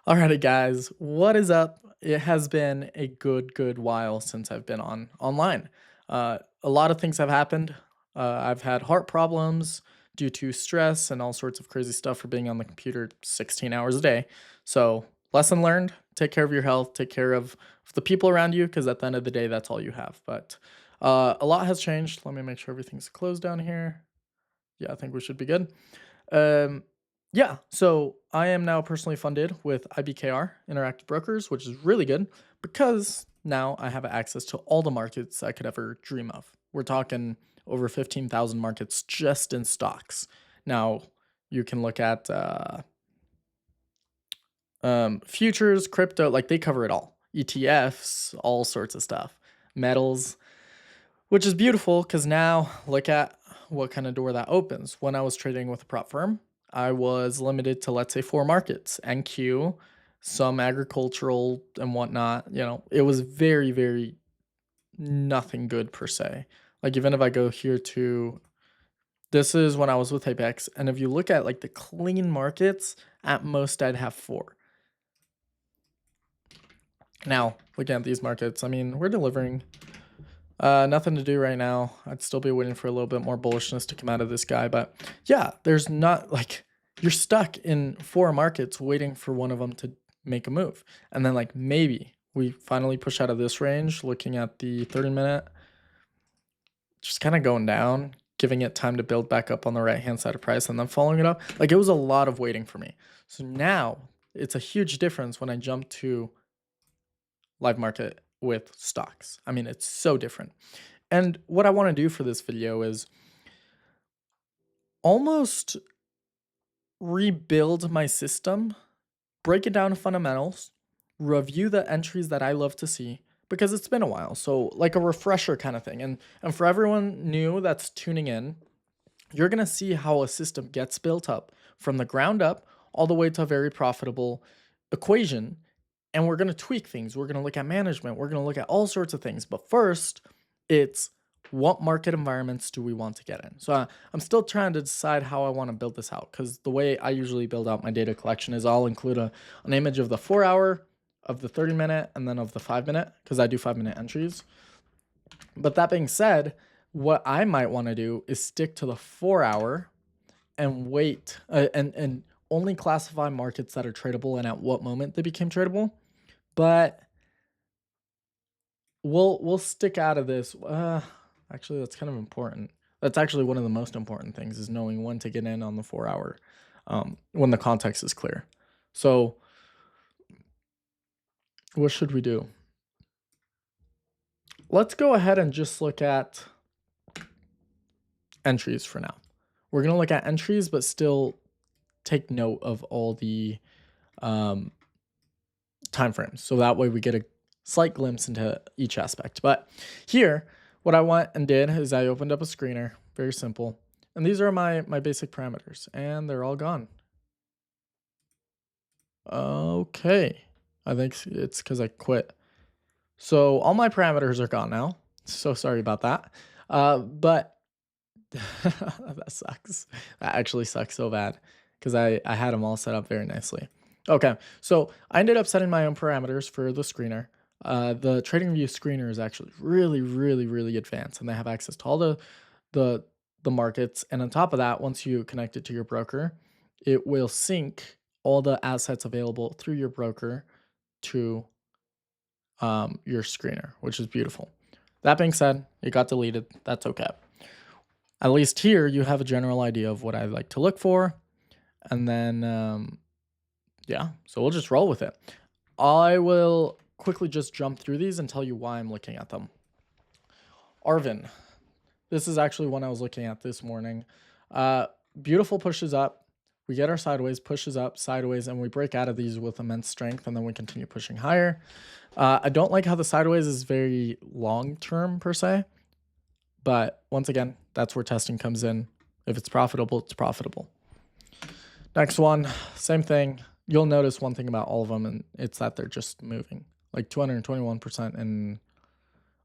Alrighty, guys, what is up? It has been a good while since I've been online. A lot of things have happened. I've had heart problems due to stress and all sorts of crazy stuff for being on the computer 16 hours a day. So, lesson learned: take care of your health, take care of the people around you, because at the end of the day, that's all you have. But a lot has changed. Let me make sure everything's closed down here. Yeah, I think we should be good. Um, yeah, so I am now personally funded with IBKR Interactive Brokers, which is really good because now I have access to all the markets I could ever dream of. We're talking over 15,000 markets just in stocks. Now, you can look at futures, crypto, like they cover it all. ETFs, all sorts of stuff. Metals, which is beautiful because now look at what kind of door that opens. When I was trading with a prop firm, I was limited to, let's say, four markets: NQ, some agricultural and whatnot. It was very nothing good per se. Like, even if I go here to, this is when I was with Apex, and if you look at like the clean markets, at most I'd have four. Now, looking at these markets, I mean, we're delivering. Nothing to do right now. I'd still be waiting for a little bit more bullishness to come out of this guy. But yeah, there's not like, you're stuck in four markets waiting for one of them to make a move. And then like maybe we finally push out of this range, looking at the 30-minute, just kind of going down, giving it time to build back up on the right-hand side of price and then following it up. Like, it was a lot of waiting for me. So now it's a huge difference when I jump to live market with stocks. I mean, it's so different. And what I want to do for this video is almost rebuild my system, break it down to fundamentals, review the entries that I love to see, because it's been a while. So like a refresher kind of thing. And for everyone new that's tuning in, you're going to see how a system gets built up from the ground up all the way to a very profitable equation. And we're going to tweak things. We're going to look at management. We're going to look at all sorts of things. But first, it's what market environments do we want to get in? So I'm still trying to decide how I want to build this out, because the way I usually build out my data collection is I'll include an image of the 4-hour, of the 30-minute, and then of the 5-minute, because I do 5-minute entries. But that being said, what I might want to do is stick to the 4-hour and wait and only classify markets that are tradable and at what moment they became tradable. But we'll stick out of this. Actually, that's kind of important. That's actually one of the most important things, is knowing when to get in on the 4-hour, when the context is clear. So what should we do? Let's go ahead and just look at entries for now. We're going to look at entries, but still take note of all the time frames. So that way we get a slight glimpse into each aspect. But here, what I went and did is I opened up a screener, very simple. And these are my basic parameters, and they're all gone. Okay, I think it's because I quit. So all my parameters are gone now. So sorry about that. But that sucks. That actually sucks so bad, because I had them all set up very nicely. Okay, so I ended up setting my own parameters for the screener. The TradingView screener is actually really advanced, and they have access to all the markets. And on top of that, once you connect it to your broker, it will sync all the assets available through your broker to your screener, which is beautiful. That being said, it got deleted. That's okay. At least here you have a general idea of what I like to look for. And then, yeah, so we'll just roll with it. I will quickly just jump through these and tell you why I'm looking at them. Arvin. This is actually one I was looking at this morning. Beautiful pushes up. We get our sideways, pushes up, sideways, and we break out of these with immense strength, and then we continue pushing higher. I don't like how the sideways is very long-term per se, but once again, that's where testing comes in. If it's profitable, it's profitable. Next one, same thing. You'll notice one thing about all of them, and it's that they're just moving. Like 221% in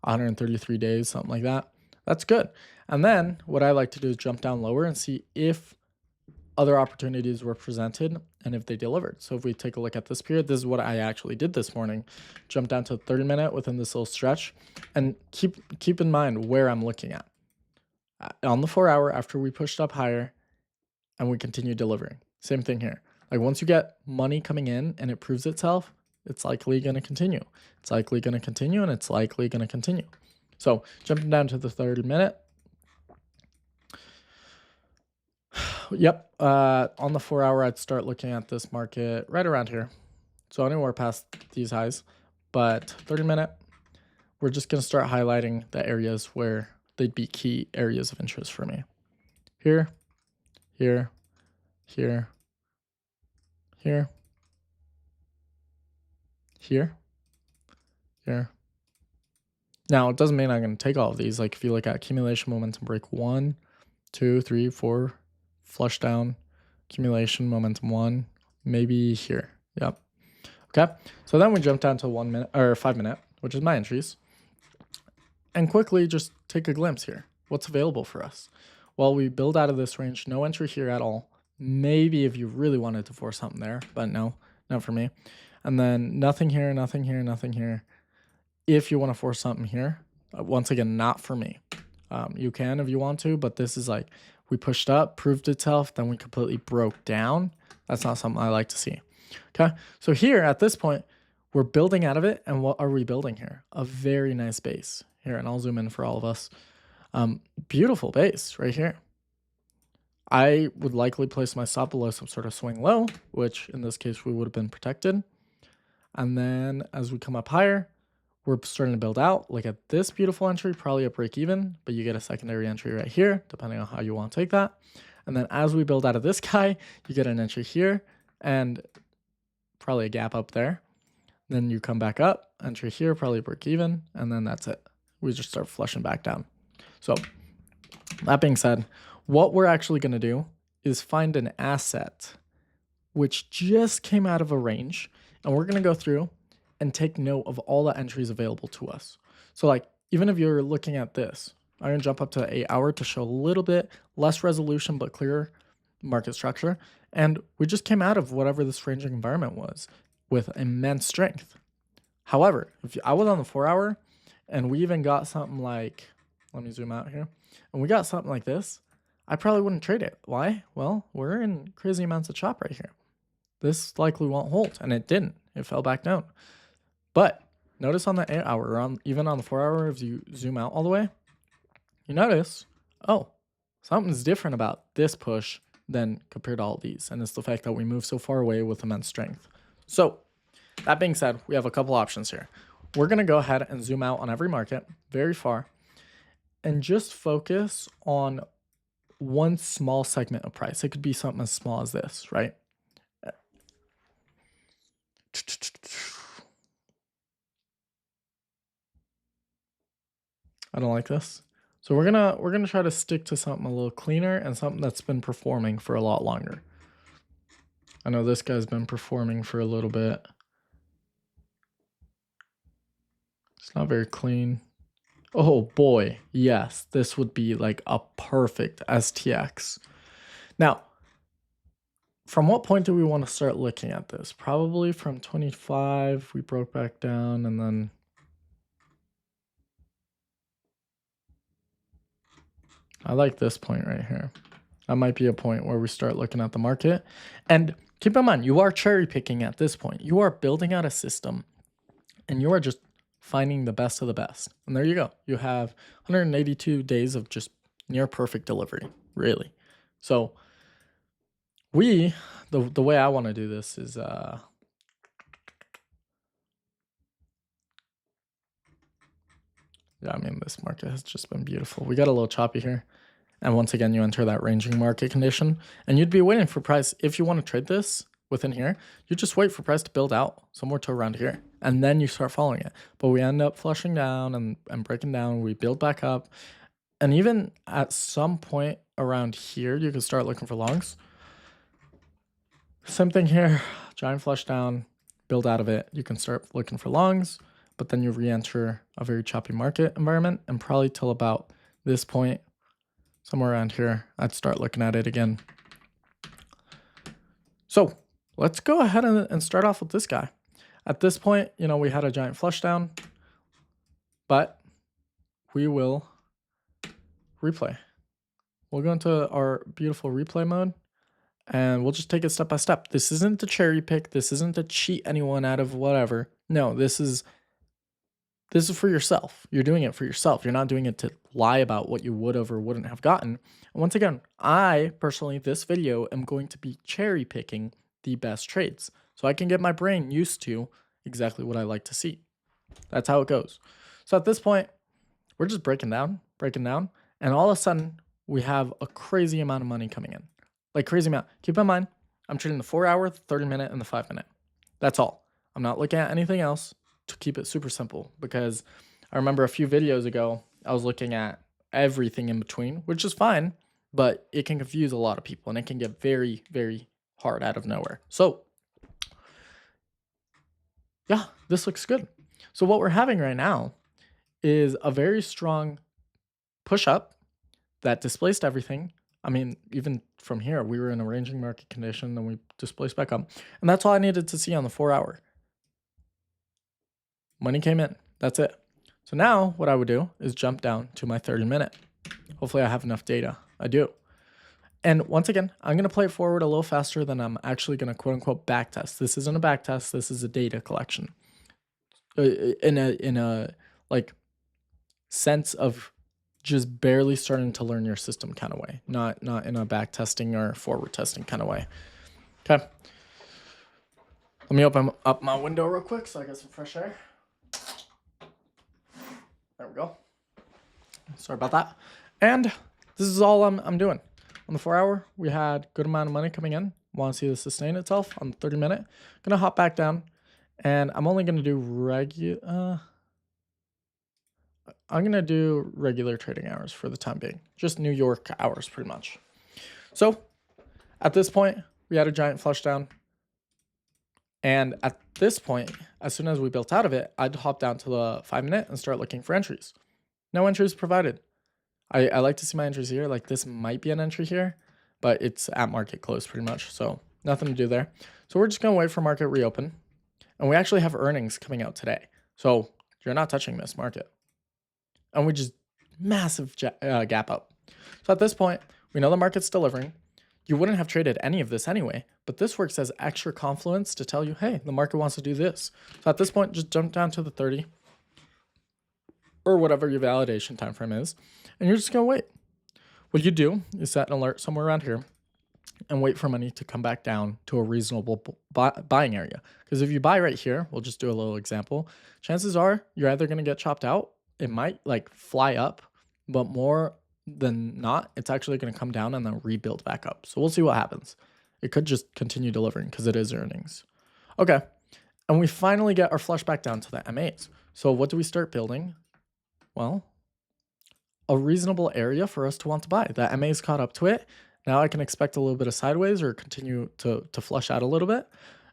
133 days, something like that. That's good. And then what I like to do is jump down lower and see if other opportunities were presented and if they delivered. So if we take a look at this period, this is what I actually did this morning. Jump down to 30-minute within this little stretch, and keep in mind where I'm looking at. On the 4-hour after we pushed up higher and we continue delivering. Same thing here. Like once you get money coming in and it proves itself, it's likely going to continue. It's likely going to continue, and it's likely going to continue. So jumping down to the 30-minute. Yep. On the 4-hour, I'd start looking at this market right around here. So anywhere past these highs. But 30-minute, we're just going to start highlighting the areas where they'd be key areas of interest for me. Here, here, here, here, here, here. Now, it doesn't mean I'm going to take all of these. Like if you look at accumulation momentum break 1, 2, 3, 4, flush down, accumulation momentum 1, maybe here. Yep. Okay. So then we jump down to 1 minute or 5-minute, which is my entries. And quickly just take a glimpse here. What's available for us? Well, we build out of this range, no entry here at all. Maybe if you really wanted to force something there, but no, not for me. And then nothing here, nothing here, nothing here. If you want to force something here, once again, not for me. You can if you want to, but this is like we pushed up, proved itself, then we completely broke down. That's not something I like to see. Okay, so here at this point, we're building out of it. And what are we building here? A very nice base here. And I'll zoom in for all of us. Beautiful base right here. I would likely place my stop below some sort of swing low, which in this case we would have been protected. And then as we come up higher, we're starting to build out. Look at this beautiful entry, probably a break even, but you get a secondary entry right here, depending on how you want to take that. And then as we build out of this guy, you get an entry here and probably a gap up there. Then you come back up, entry here, probably break even, and then that's it. We just start flushing back down. So that being said, what we're actually going to do is find an asset which just came out of a range, and we're going to go through and take note of all the entries available to us. So like, even if you're looking at this, I'm going to jump up to 8-hour to show a little bit less resolution, but clearer market structure. And we just came out of whatever this ranging environment was with immense strength. However, if I was on the 4-hour and we even got something like, let me zoom out here, and we got something like this, I probably wouldn't trade it. Why? Well, we're in crazy amounts of chop right here. This likely won't hold, and it didn't. It fell back down. But notice on the 8-hour, or even on the 4-hour, if you zoom out all the way, you notice, oh, something's different about this push than compared to all these. And it's the fact that we move so far away with immense strength. So that being said, we have a couple options here. We're going to go ahead and zoom out on every market very far and just focus on one small segment of price. It could be something as small as this, right? I don't like this. So we're gonna try to stick to something a little cleaner and something that's been performing for a lot longer. I know this guy's been performing for a little bit. It's not very clean. Oh boy, yes, this would be like a perfect STX. Now, from what point do we want to start looking at this? Probably from 25, we broke back down, and then I like this point right here. That might be a point where we start looking at the market. And keep in mind, you are cherry picking at this point. You are building out a system and you are just finding the best of the best. And there you go. You have 182 days of just near perfect delivery, really. So the way I want to do this is yeah, I mean, this market has just been beautiful. We got a little choppy here. And once again, you enter that ranging market condition, and you'd be waiting for price. If you want to trade this within here, you just wait for price to build out somewhere to around here, and then you start following it. But we end up flushing down and breaking down. We build back up. And even at some point around here, you can start looking for longs. Same thing here, giant flush down, build out of it. You can start looking for longs, but then you re-enter a very choppy market environment, and probably till about this point, somewhere around here, I'd start looking at it again. So let's go ahead and start off with this guy. At this point, you know, we had a giant flush down, but we will replay. We'll go into our beautiful replay mode and we'll just take it step by step. This isn't to cherry pick. This isn't to cheat anyone out of whatever. No, this is for yourself. You're doing it for yourself. You're not doing it to lie about what you would have or wouldn't have gotten. And once again, I personally, this video, am going to be cherry picking the best trades so I can get my brain used to exactly what I like to see. That's how it goes. So at this point, we're just breaking down, and all of a sudden, we have a crazy amount of money coming in. Like crazy amount. Keep in mind, I'm trading the 4-hour, the 30-minute, and the 5-minute. That's all. I'm not looking at anything else to keep it super simple, because I remember a few videos ago, I was looking at everything in between, which is fine, but it can confuse a lot of people and it can get very, very hard out of nowhere. So yeah, this looks good. So what we're having right now is a very strong push up that displaced everything. I mean, even from here, we were in a ranging market condition, then we displaced back up. And that's all I needed to see on the 4-hour. Money came in. That's it. So now what I would do is jump down to my 30-minute. Hopefully I have enough data. I do. And once again, I'm going to play it forward a little faster than I'm actually going to quote unquote back test. This isn't a back test. This is a data collection. In a like sense of just barely starting to learn your system kind of way, not in a back testing or forward testing kind of way. Okay. Let me open up my window real quick so I get some fresh air. There we go. Sorry about that. And this is all I'm doing. On the 4-hour, we had good amount of money coming in. Want to see this sustain itself. On the 30-minute, gonna hop back down, and I'm only gonna do regular trading hours for the time being, just New York hours, pretty much. So at this point, we had a giant flush down, and at this point, as soon as we built out of it, I'd hop down to the 5-minute and start looking for entries. No entries provided. I like to see my entries here. Like this might be an entry here, but it's at market close pretty much. So nothing to do there. So we're just going to wait for market reopen. And we actually have earnings coming out today. So you're not touching this market. And we just massive gap up. So at this point, we know the market's delivering. You wouldn't have traded any of this anyway, but this works as extra confluence to tell you, hey, the market wants to do this. So at this point, just jump down to the 30 or whatever your validation time frame is, and you're just going to wait. What you do is set an alert somewhere around here and wait for money to come back down to a reasonable buying area. Because if you buy right here, we'll just do a little example. Chances are you're either going to get chopped out. It might like fly up, but more than not, it's actually going to come down and then rebuild back up. So we'll see what happens. It could just continue delivering because it is earnings. Okay. And we finally get our flush back down to the MAs. So what do we start building? Well, a reasonable area for us to want to buy. The MA's caught up to it. Now I can expect a little bit of sideways or continue to flush out a little bit.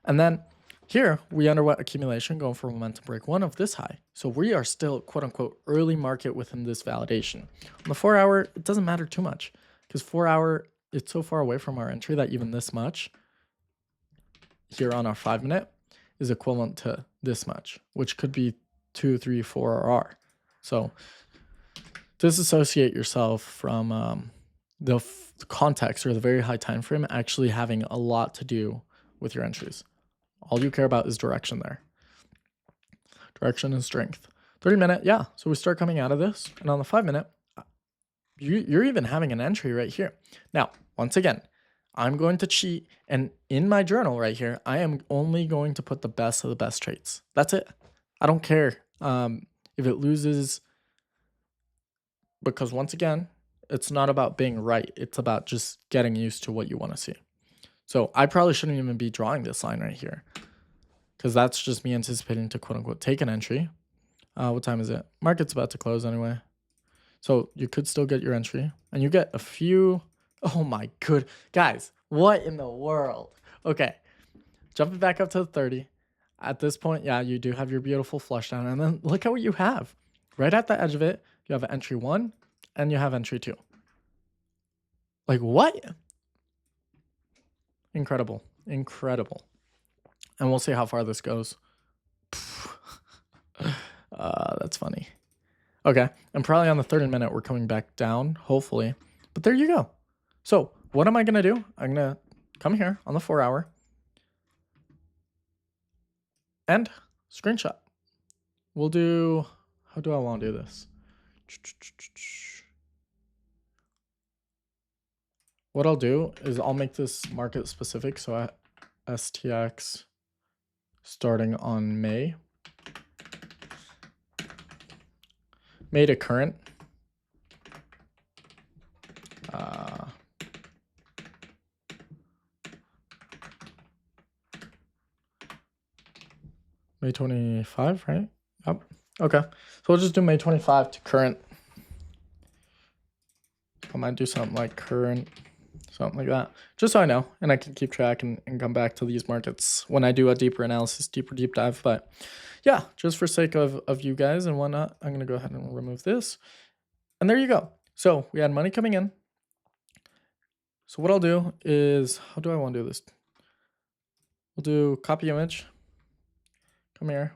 And then here we underwent accumulation going for momentum break 1 of this high. So we are still quote unquote early market within this validation. On the 4-hour, it doesn't matter too much because 4-hour, it's so far away from our entry that even this much here on our 5-minute is equivalent to this much, which could be 2, 3, 4 RR. So disassociate yourself from the context or the very high time frame actually having a lot to do with your entries. All you care about is direction there. Direction and strength. 30-minute, yeah. So we start coming out of this. And on the 5-minute, you're even having an entry right here. Now, once again, I'm going to cheat. And in my journal right here, I am only going to put the best of the best traits. That's it. I don't care if it loses. Because once again, it's not about being right. It's about just getting used to what you want to see. So I probably shouldn't even be drawing this line right here because that's just me anticipating to quote unquote take an entry. What time is it? Market's about to close anyway. So you could still get your entry and you get a few. Oh my good. Guys, what in the world? Okay. Jumping back up to the 30. At this point, yeah, you do have your beautiful flush down. And then look at what you have. Right at the edge of it, you have entry 1 and you have entry 2. Like what? Incredible. Incredible. And we'll see how far this goes. That's funny. Okay, and probably on the 30 minute, we're coming back down, hopefully. But there you go. So what am I going to do? I'm going to come here on the 4 hour and screenshot. We'll do, how do I want to do this? What I'll do is I'll make this market specific. So STX starting on May to current. May 25, right? Yep. Okay. So we'll just do May 25 to current. I might do something like current, something like that, just so I know, and I can keep track and come back to these markets when I do a deeper analysis, deep dive. But yeah, just for sake of you guys and whatnot, I'm going to go ahead and remove this. And there you go. So we had money coming in. So what I'll do is, how do I want to do this? We'll do copy image. Come here.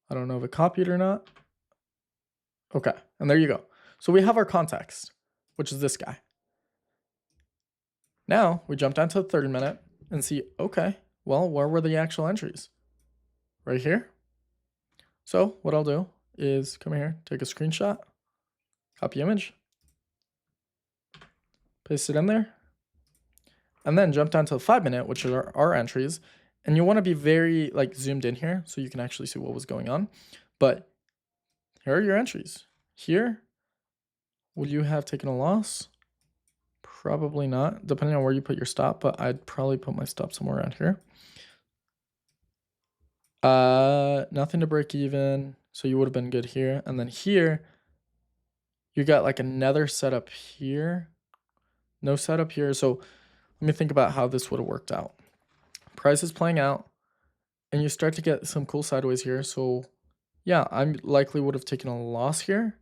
I don't know if it copied or not. Okay, and there you go. So we have our context, which is this guy. Now we jump down to the 30 minute and see, okay, well, where were the actual entries? Right here. So what I'll do is come here, take a screenshot, copy image, paste it in there, and then jump down to the 5 minute, which are our entries. And you want to be very like zoomed in here so you can actually see what was going on. But here are your entries. Here, would you have taken a loss? Probably not, depending on where you put your stop, but I'd probably put my stop somewhere around here. Nothing to break even, so you would have been good here. And then here, you got like another setup here. No setup here. So let me think about how this would have worked out. Price is playing out, and you start to get some cool sideways here. So yeah, I likely would have taken a loss here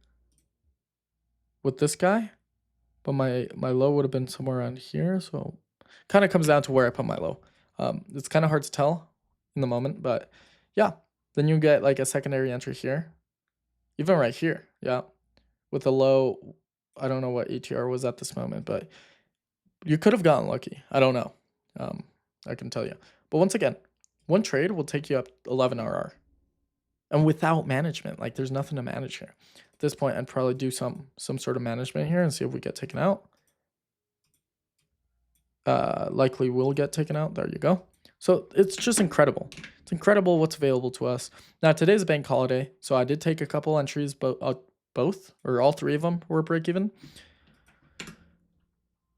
with this guy, but my low would have been somewhere around here. So kind of comes down to where I put my low. It's kind of hard to tell in the moment, but yeah, then you get like a secondary entry here, even right here. Yeah, with a low, I don't know what ATR was at this moment, but you could have gotten lucky. I don't know. I can tell you. But once again, one trade will take you up 11 RR. And without management, like there's nothing to manage here. At this point, I'd probably do some sort of management here and see if we get taken out. Likely will get taken out. There you go. So it's just incredible. It's incredible what's available to us. Now, today's a bank holiday, so I did take a couple entries, but both or all three of them were break even.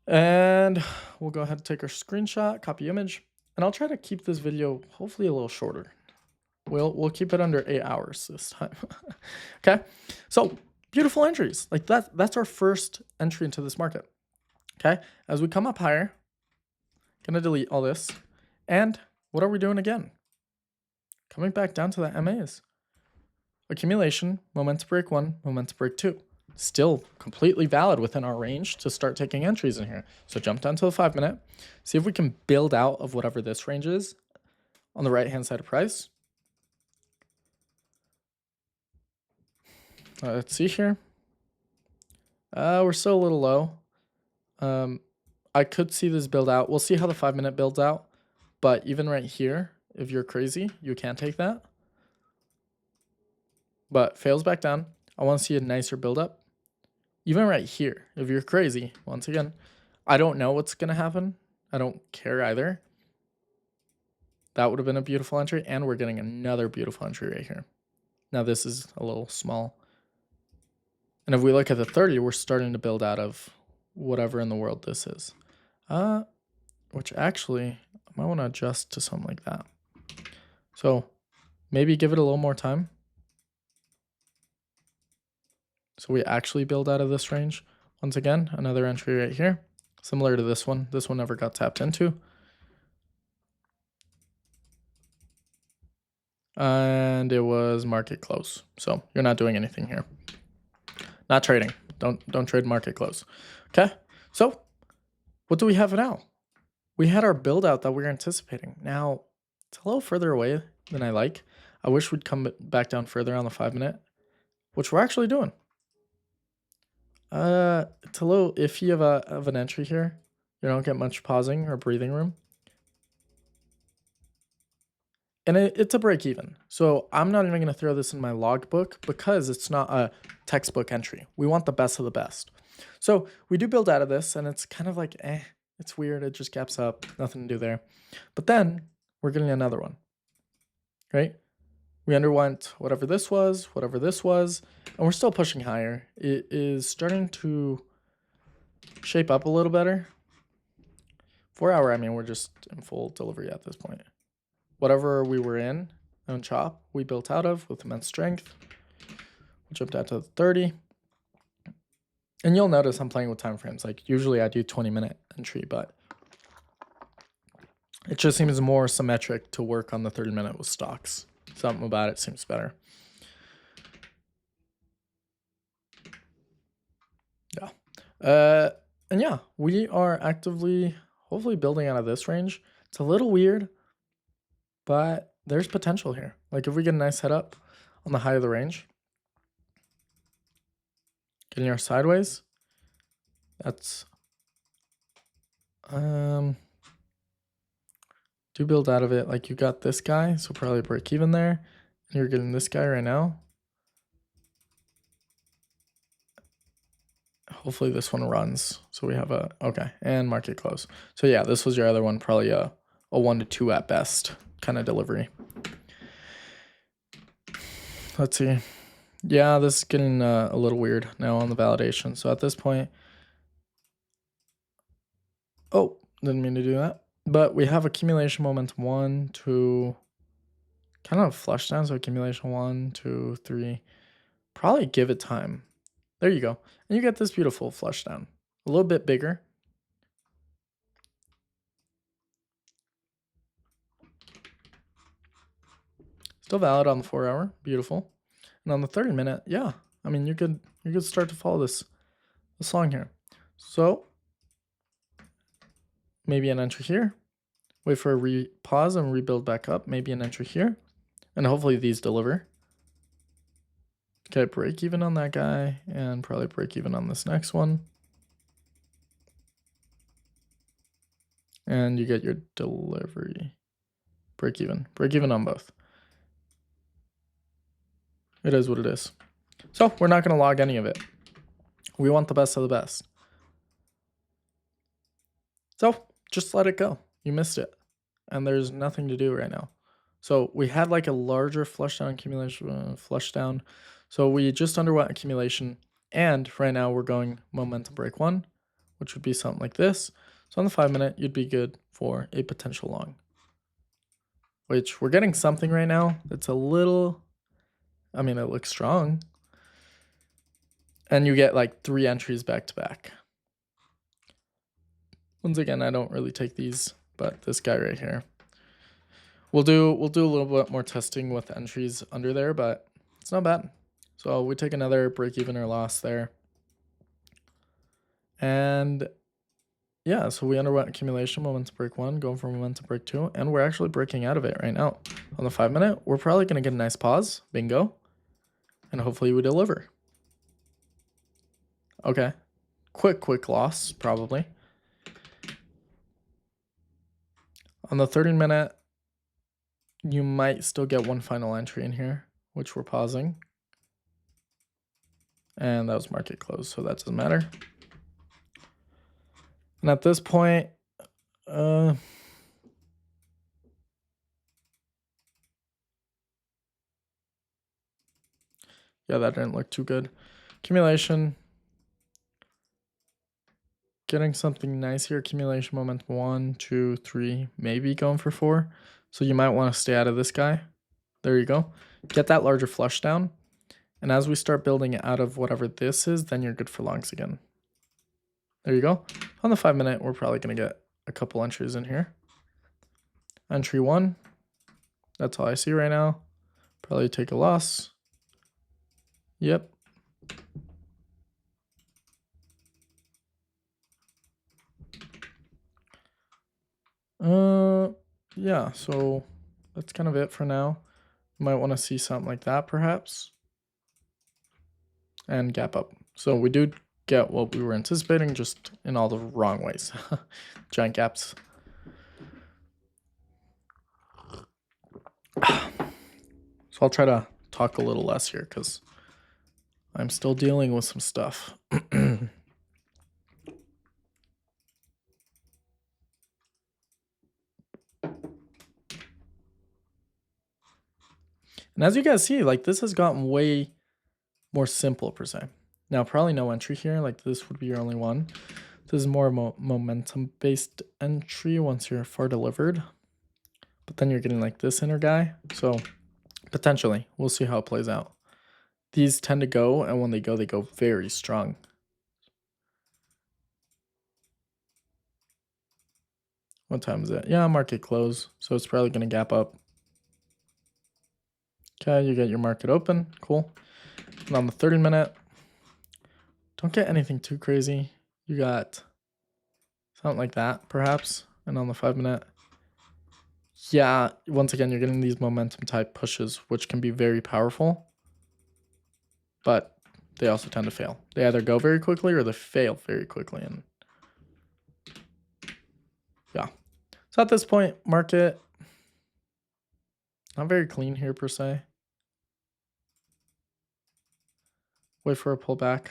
And we'll go ahead and take our screenshot, copy image, and I'll try to keep this video hopefully a little shorter. We'll keep it under 8 hours this time. Okay, so beautiful entries. Like that's our first entry into this market. Okay, as we come up higher, gonna delete all this. And what are we doing again? Coming back down to the MAs. Accumulation, momentum break 1, momentum break 2. Still completely valid within our range to start taking entries in here. So jump down to the 5 minute, see if we can build out of whatever this range is on the right hand side of price. Let's see here. We're still a little low. I could see this build out. We'll see how the 5 minute builds out. But even right here, if you're crazy, you can't take that. But fails back down. I want to see a nicer build up. Even right here, if you're crazy, once again, I don't know what's going to happen. I don't care either. That would have been a beautiful entry. And we're getting another beautiful entry right here. Now this is a little small. And if we look at the 30, we're starting to build out of whatever in the world this is. Which actually, I might want to adjust to something like that. So maybe give it a little more time. So we actually build out of this range. Once again, another entry right here. Similar to this one. This one never got tapped into. And it was market close. So you're not doing anything here. Not trading. Don't trade market close. Okay. So what do we have now? we had our build out that we were anticipating. Now, it's a little further away than I like. I wish we'd come back down further on the 5-minute, which we're actually doing. It's a little iffy of an entry here. You don't get much pausing or breathing room. And it's a break even. So I'm not even going to throw this in my logbook because it's not a textbook entry. We want the best of the best. So we do build out of this, and it's kind of like, it's weird. It just gaps up. Nothing to do there. But then we're getting another one, right? We underwent whatever this was, and we're still pushing higher. It is starting to shape up a little better. 4 hour, I mean, we're just in full delivery at this point. Whatever we were in on chop, we built out of with immense strength. We jumped out to 30. And you'll notice I'm playing with time frames. Like usually I do 20-minute entry, but it just seems more symmetric to work on the 30-minute with stocks. Something about it seems better. Yeah. And yeah, we are actively, hopefully building out of this range. It's a little weird, but there's potential here. Like if we get a nice head up on the high of the range, getting our sideways, that's do build out of it. Like you got this guy, so probably break even there. And you're getting this guy right now. Hopefully this one runs. So we have a, okay, and market close. So yeah, this was your other one, probably a 1 to 2 at best kind of delivery. Let's see. Yeah, this is getting a little weird now on the validation. So at this point, oh, didn't mean to do that. But we have accumulation momentum 1, 2, kind of flush down. So accumulation 1, 2, 3. Probably give it time. There you go. And you get this beautiful flush down. A little bit bigger. Still valid on the 4 hour. Beautiful. And on the 30-minute, yeah. I mean, you could start to follow this along here. So maybe an entry here. Wait for a pause and rebuild back up. Maybe an entry here. And hopefully these deliver. Okay, break even on that guy and probably break even on this next one. And you get your delivery. Break even on both. It is what it is. So we're not going to log any of it. We want the best of the best. So just let it go. You missed it. And there's nothing to do right now. So we had like a larger flush down accumulation, flush down. So we just underwent accumulation. And right now we're going momentum break 1, which would be something like this. So on the 5-minute, you'd be good for a potential long. Which we're getting something right now that's a little, I mean, it looks strong. And you get like 3 entries back to back. Once again, I don't really take these, but this guy right here. We'll do a little bit more testing with entries under there, but it's not bad. So we take another break even or loss there. And yeah, so we underwent accumulation, momentum break 1, going for momentum break 2, and we're actually breaking out of it right now. On the 5-minute, we're probably going to get a nice pause, bingo, and hopefully we deliver. Okay, quick loss, probably. On the 30-minute, you might still get one final entry in here, which we're pausing. And that was market close, so that doesn't matter. And at this point, yeah, that didn't look too good. Accumulation. Getting something nice here. Accumulation momentum 1, 2, 3, maybe going for 4. So you might want to stay out of this guy. There you go. Get that larger flush down. And as we start building out of whatever this is, then you're good for longs again. There you go. On the 5-minute, we're probably going to get a couple entries in here. Entry 1. That's all I see right now. Probably take a loss. Yep. Yeah, so that's kind of it for now. You might want to see something like that perhaps. And gap up. So we do get what we were anticipating, just in all the wrong ways. Giant gaps. So I'll try to talk a little less here because I'm still dealing with some stuff. And as you guys see, like this has gotten way more simple per se. Now, probably no entry here. Like this would be your only one. This is more momentum-based entry once you're far delivered. But then you're getting like this inner guy. So potentially, we'll see how it plays out. These tend to go, and when they go very strong. What time is it? Yeah, market close. So it's probably going to gap up. Okay, you get your market open. Cool. And on the 30-minute, don't get anything too crazy. You got something like that, perhaps. And on the 5-minute, yeah, once again, you're getting these momentum type pushes, which can be very powerful. But they also tend to fail. They either go very quickly or they fail very quickly. And yeah. So at this point, market, not very clean here per se. Wait for a pullback.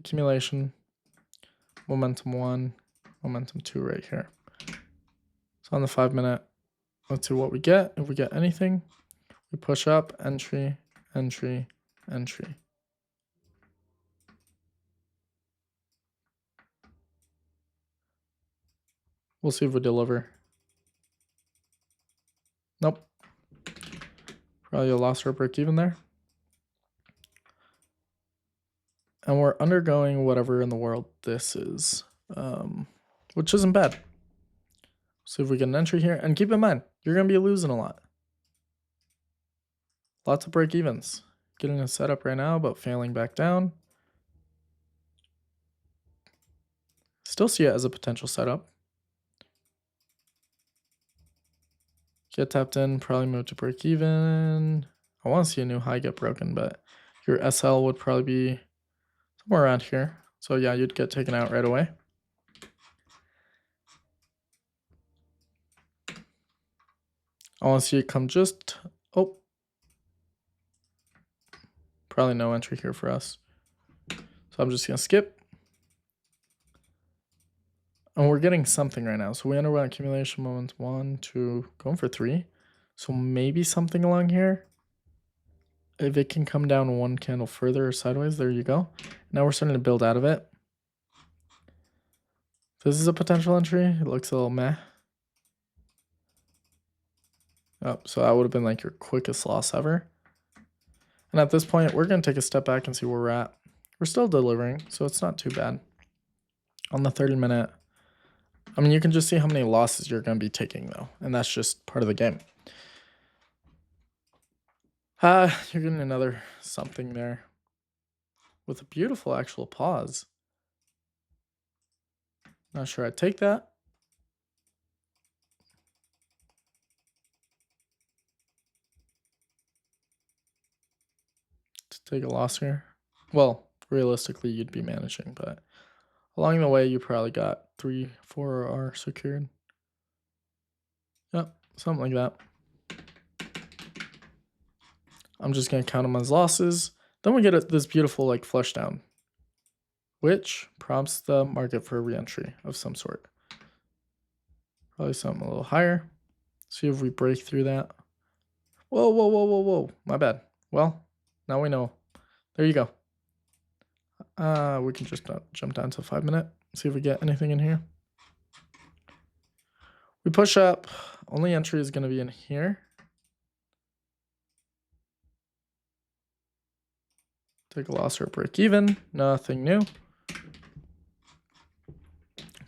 Accumulation. Momentum 1. Momentum 2 right here. So on the 5-minute, let's see what we get. If we get anything, we push up, entry, entry, entry. We'll see if we deliver. Nope. Probably a loss or a break even there. And we're undergoing whatever in the world this is, which isn't bad. See if we get an entry here. And keep in mind, you're going to be losing a lot. Lots of break evens. Getting a setup right now, but failing back down. Still see it as a potential setup. Get tapped in, probably move to break even. I want to see a new high get broken, but your SL would probably be somewhere around here. So yeah, you'd get taken out right away. I want to see it come just, oh. Probably no entry here for us. So I'm just going to skip. And we're getting something right now. So we underwent accumulation moments 1, 2, going for 3. So maybe something along here. If it can come down one candle further or sideways, there you go. Now we're starting to build out of it. This is a potential entry. It looks a little meh. Oh, so that would have been like your quickest loss ever. And at this point, we're going to take a step back and see where we're at. We're still delivering, so it's not too bad. On the 30-minute, I mean, you can just see how many losses you're going to be taking, though. And that's just part of the game. You're getting another something there. With a beautiful actual pause. Not sure I'd take that. To take a loss here. Well, realistically, you'd be managing, but along the way, you probably got 3, 4 are secured. Yep, something like that. I'm just going to count them as losses. Then we get this beautiful like flush down, which prompts the market for a re-entry of some sort. Probably something a little higher. See if we break through that. Whoa, whoa, whoa, whoa, whoa. My bad. Well, now we know. There you go. We can just jump down to 5-minute. See if we get anything in here. We push up. Only entry is going to be in here. Take a loss or a break even. Nothing new.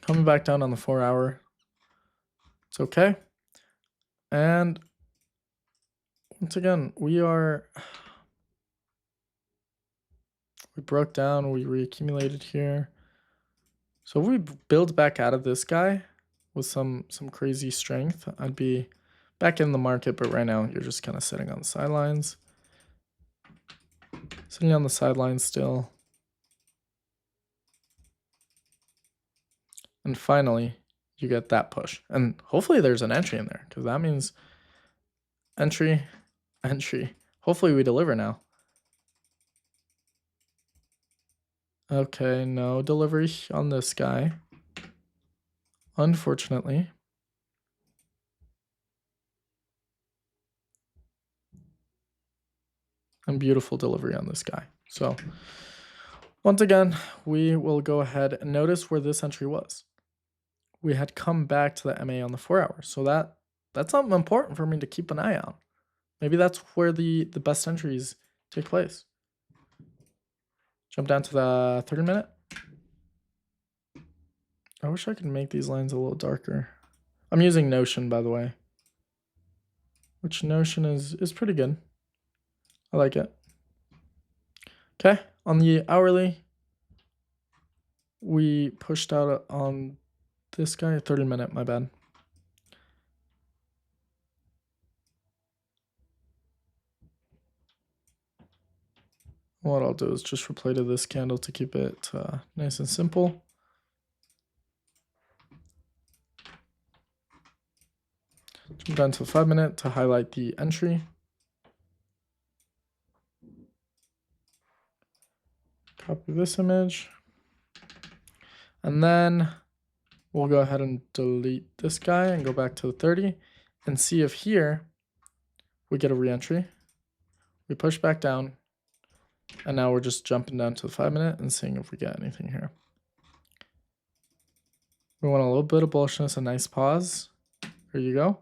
Coming back down on the 4-hour. It's okay. And once again, we broke down, we reaccumulated here. So if we build back out of this guy, with some crazy strength, I'd be back in the market, but right now you're just kind of sitting on the sidelines. Sitting on the sidelines still. And finally, you get that push. And hopefully there's an entry in there, because that means entry, entry. Hopefully we deliver now. Okay, no delivery on this guy, unfortunately. And beautiful delivery on this guy. So once again, we will go ahead and notice where this entry was. We had come back to the MA on the 4 hour. So that's something important for me to keep an eye on. Maybe that's where the best entries take place. Jump down to the 30-minute. I wish I could make these lines a little darker. I'm using Notion, by the way, which Notion is pretty good. I like it. Okay, on the hourly, we pushed out on this guy, 30-minute, my bad. What I'll do is just replay to this candle to keep it nice and simple. Jump down to 5-minute to highlight the entry. Copy this image. And then we'll go ahead and delete this guy and go back to the 30 and see if here we get a re-entry. We push back down. And now we're just jumping down to the 5-minute and seeing if we get anything here. We want a little bit of bullishness, a nice pause. There you go.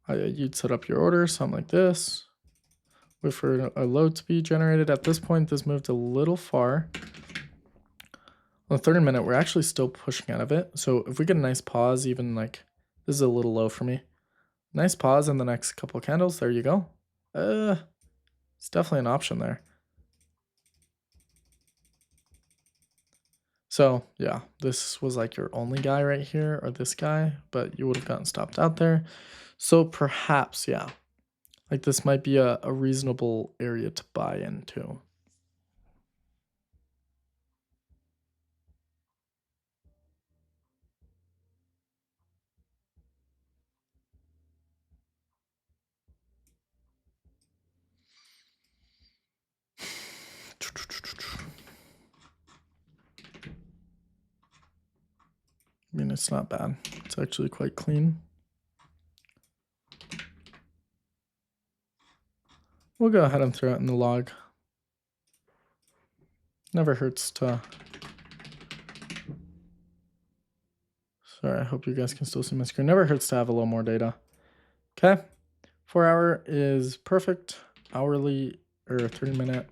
You'd set up your order, something like this. Wait for a load to be generated. At this point, this moved a little far. On the 30-minute, we're actually still pushing out of it. So if we get a nice pause, even like, this is a little low for me. Nice pause in the next couple of candles. There you go. It's definitely an option there. So yeah, this was like your only guy right here, or this guy, but you would have gotten stopped out there. So perhaps, yeah, like this might be a reasonable area to buy into. I mean, it's not bad. It's actually quite clean. We'll go ahead and throw it in the log. Never hurts to... Sorry, I hope you guys can still see my screen. Never hurts to have a little more data. Okay. 4 hour is perfect. Hourly or 30-minute.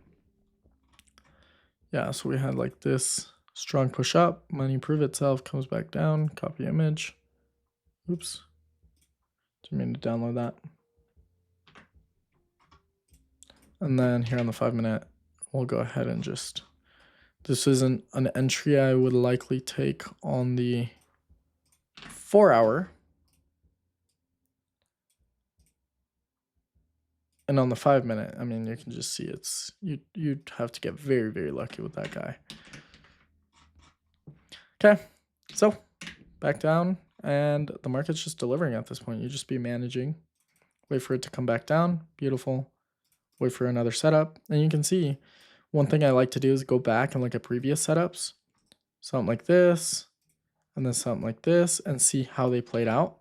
Yeah, so we had like this strong push up, money prove itself, comes back down, copy image. Oops. Didn't mean to download that. And then here on the 5-minute, we'll go ahead and just, this isn't an entry I would likely take on the 4 hour. And on the 5-minute, I mean, you can just see it's, you'd have to get very, very lucky with that guy. Okay, so back down, and the market's just delivering at this point. You just be managing, wait for it to come back down. Beautiful. Wait for another setup. And you can see one thing I like to do is go back and look at previous setups. Something like this, and then something like this, and see how they played out.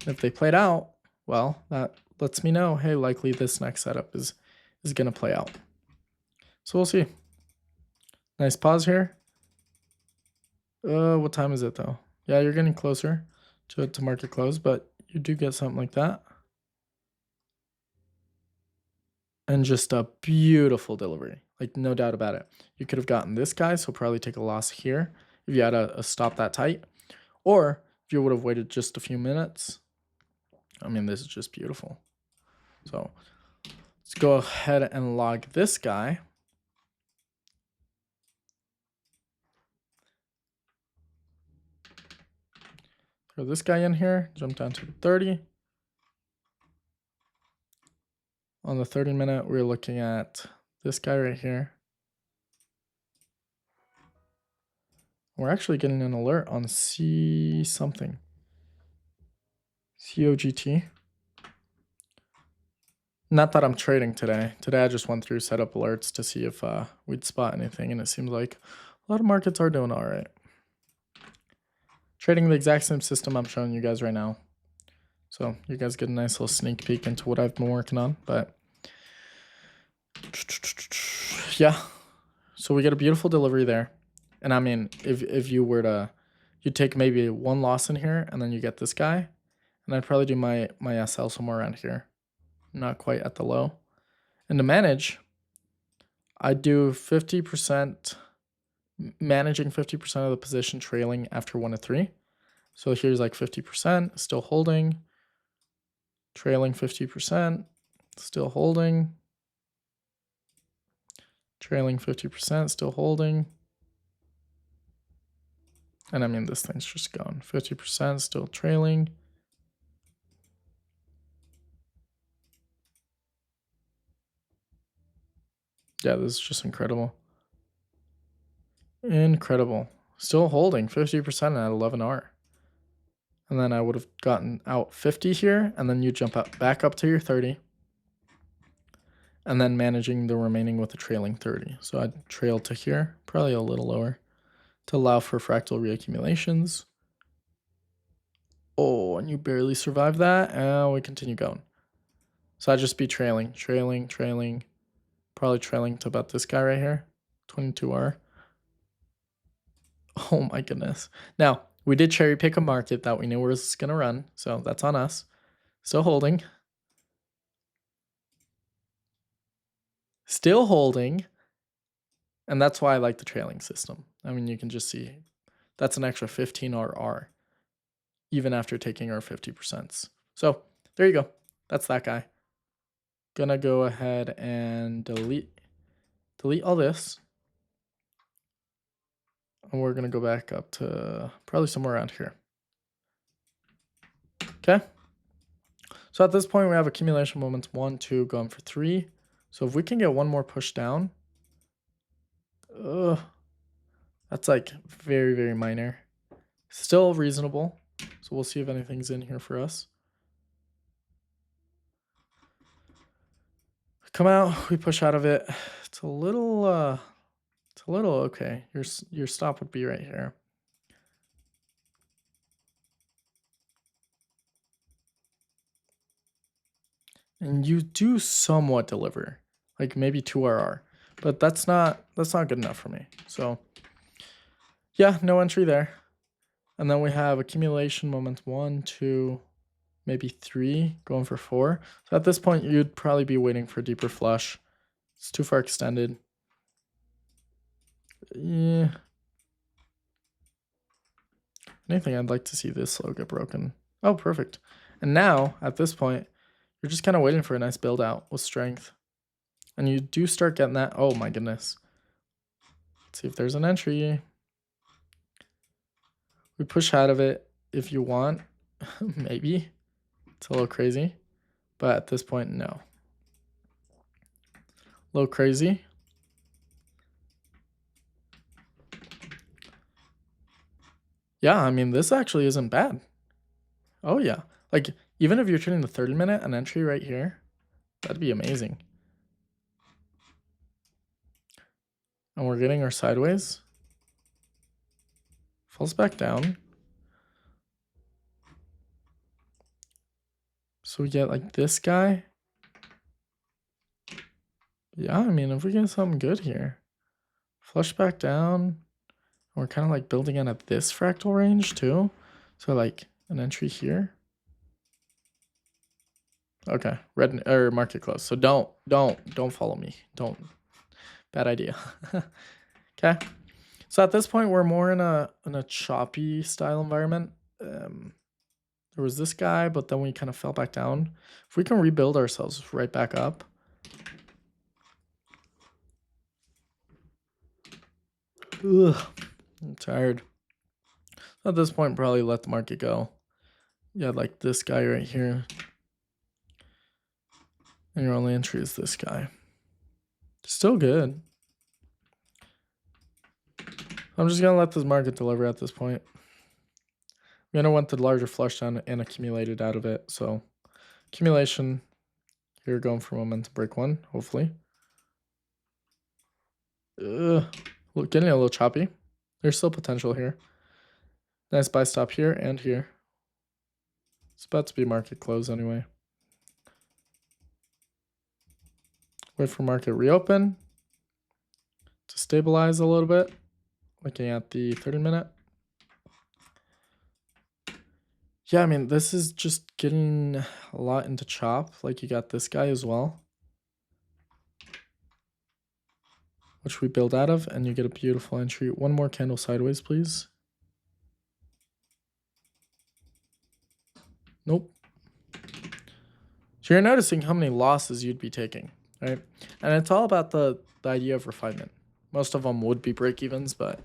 And if they played out, well, that lets me know, hey, likely this next setup is going to play out. So we'll see. Nice pause here. What time is it though? Yeah, you're getting closer to market close, but you do get something like that. And just a beautiful delivery, like no doubt about it. You could have gotten this guy, so probably take a loss here if you had a stop that tight. Or if you would have waited just a few minutes. I mean, this is just beautiful. So let's go ahead and log this guy. Throw this guy in here, jump down to 30. On the 30-minute, we're looking at this guy right here. We're actually getting an alert on C something. COGT. Not that I'm trading today. Today I just went through setup alerts to see if we'd spot anything, and it seems like a lot of markets are doing all right. Trading the exact same system I'm showing you guys right now. So you guys get a nice little sneak peek into what I've been working on. But yeah, so we get a beautiful delivery there. And I mean, if you were to, you take maybe one loss in here and then you get this guy, and I'd probably do my SL somewhere around here. Not quite at the low. And to manage, I do 50%, managing 50% of the position trailing after 1 to 3. So here's like 50%, still holding, trailing 50%, still holding, trailing 50%, still holding. And I mean, this thing's just gone. 50% still trailing. Yeah, this is just incredible. Incredible. Still holding 50% at 11R. And then I would have gotten out 50 here, and then you jump up back up to your 30. And then managing the remaining with a trailing 30. So I'd trail to here, probably a little lower, to allow for fractal reaccumulations. Oh, and you barely survived that, and we continue going. So I'd just be trailing, probably trailing to about this guy right here, 22R. Oh my goodness. Now, we did cherry pick a market that we knew was going to run, so that's on us. Still holding. Still holding. And that's why I like the trailing system. I mean, you can just see that's an extra 15 RR, even after taking our 50%. So there you go. That's that guy. Gonna go ahead and delete all this. And we're gonna go back up to probably somewhere around here. Okay. So at this point, we have accumulation moments 1, 2, going for 3. So if we can get one more push down, that's like very, very minor. Still reasonable. So we'll see if anything's in here for us. Come out, we push out of it. It's a little okay. Your stop would be right here. And you do somewhat deliver, like maybe 2RR, but that's not good enough for me. So yeah, no entry there. And then we have accumulation moments 1, 2, maybe 3, going for 4. So at this point, you'd probably be waiting for deeper flush. It's too far extended. Yeah. Anything, I'd like to see this low get broken. Oh, perfect. And now, at this point, you're just kind of waiting for a nice build out with strength. And you do start getting that. Oh my goodness. Let's see if there's an entry. We push out of it if you want. Maybe. It's a little crazy. But at this point, no. A little crazy. Yeah, I mean, this actually isn't bad. Oh yeah. Like, even if you're trading the 30-minute, an entry right here, that'd be amazing. And we're getting our sideways. Falls back down. So we get like this guy. Yeah, I mean, if we get something good here. Flush back down. We're kind of like building in at this fractal range too. So like an entry here. Okay, red or market close. So don't follow me. Don't. Bad idea. Okay. So at this point, we're more in a choppy style environment. There was this guy, but then we kind of fell back down. If we can rebuild ourselves right back up. Ugh, I'm tired. At this point, probably let the market go. Yeah, like this guy right here. And your only entry is this guy. Still good. I'm just going to let this market deliver at this point. We're going to want the larger flush down and accumulated out of it. So accumulation here going for momentum break 1, hopefully. Getting a little choppy. There's still potential here. Nice buy stop here and here. It's about to be market close anyway. Wait for market reopen to stabilize a little bit. Looking at the 30-minute. Yeah, I mean, this is just getting a lot into chop. Like, you got this guy as well, which we build out of, and you get a beautiful entry. One more candle sideways, please. Nope. So you're noticing how many losses you'd be taking, right? And it's all about the idea of refinement. Most of them would be break-evens, but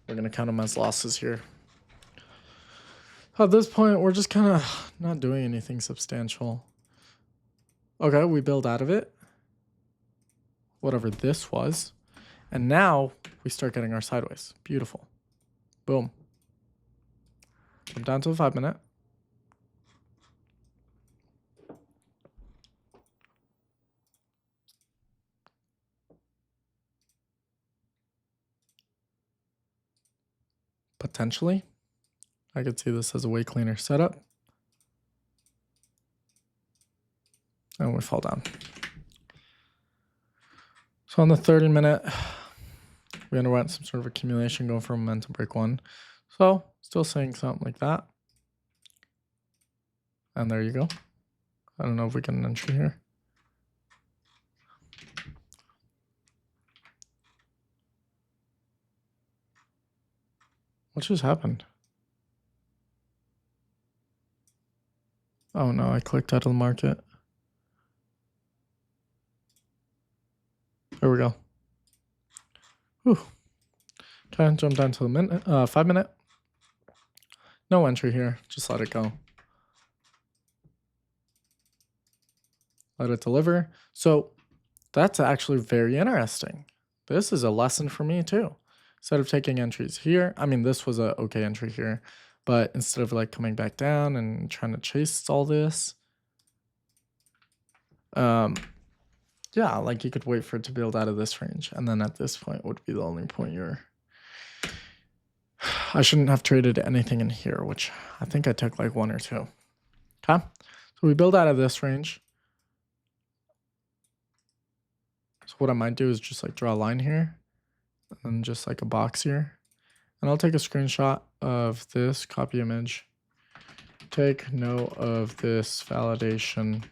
we're going to count them as losses here. At this point, we're just kind of not doing anything substantial. Okay, we build out of it. Whatever this was. And now we start getting our sideways. Beautiful. Boom. Jump down to the 5-minute. Potentially. I could see this as a way cleaner setup. And we fall down. So on the 30-minute, we underwent some sort of accumulation going for momentum break 1. So still saying something like that. And there you go. I don't know if we get an entry here. What just happened? Oh no, I clicked out of the market. There we go. Whew. Try and jump down to the 5-minute. No entry here. Just let it go. Let it deliver. So that's actually very interesting. This is a lesson for me too. Instead of taking entries here, I mean, this was a okay entry here, but instead of like coming back down and trying to chase all this, yeah, like you could wait for it to build out of this range. And then at this point would be the only point you're, I shouldn't have traded anything in here, which I think I took like 1 or 2. Okay. So we build out of this range. So what I might do is just like draw a line here and just like a box here. And I'll take a screenshot of this copy image. Take note of this validation.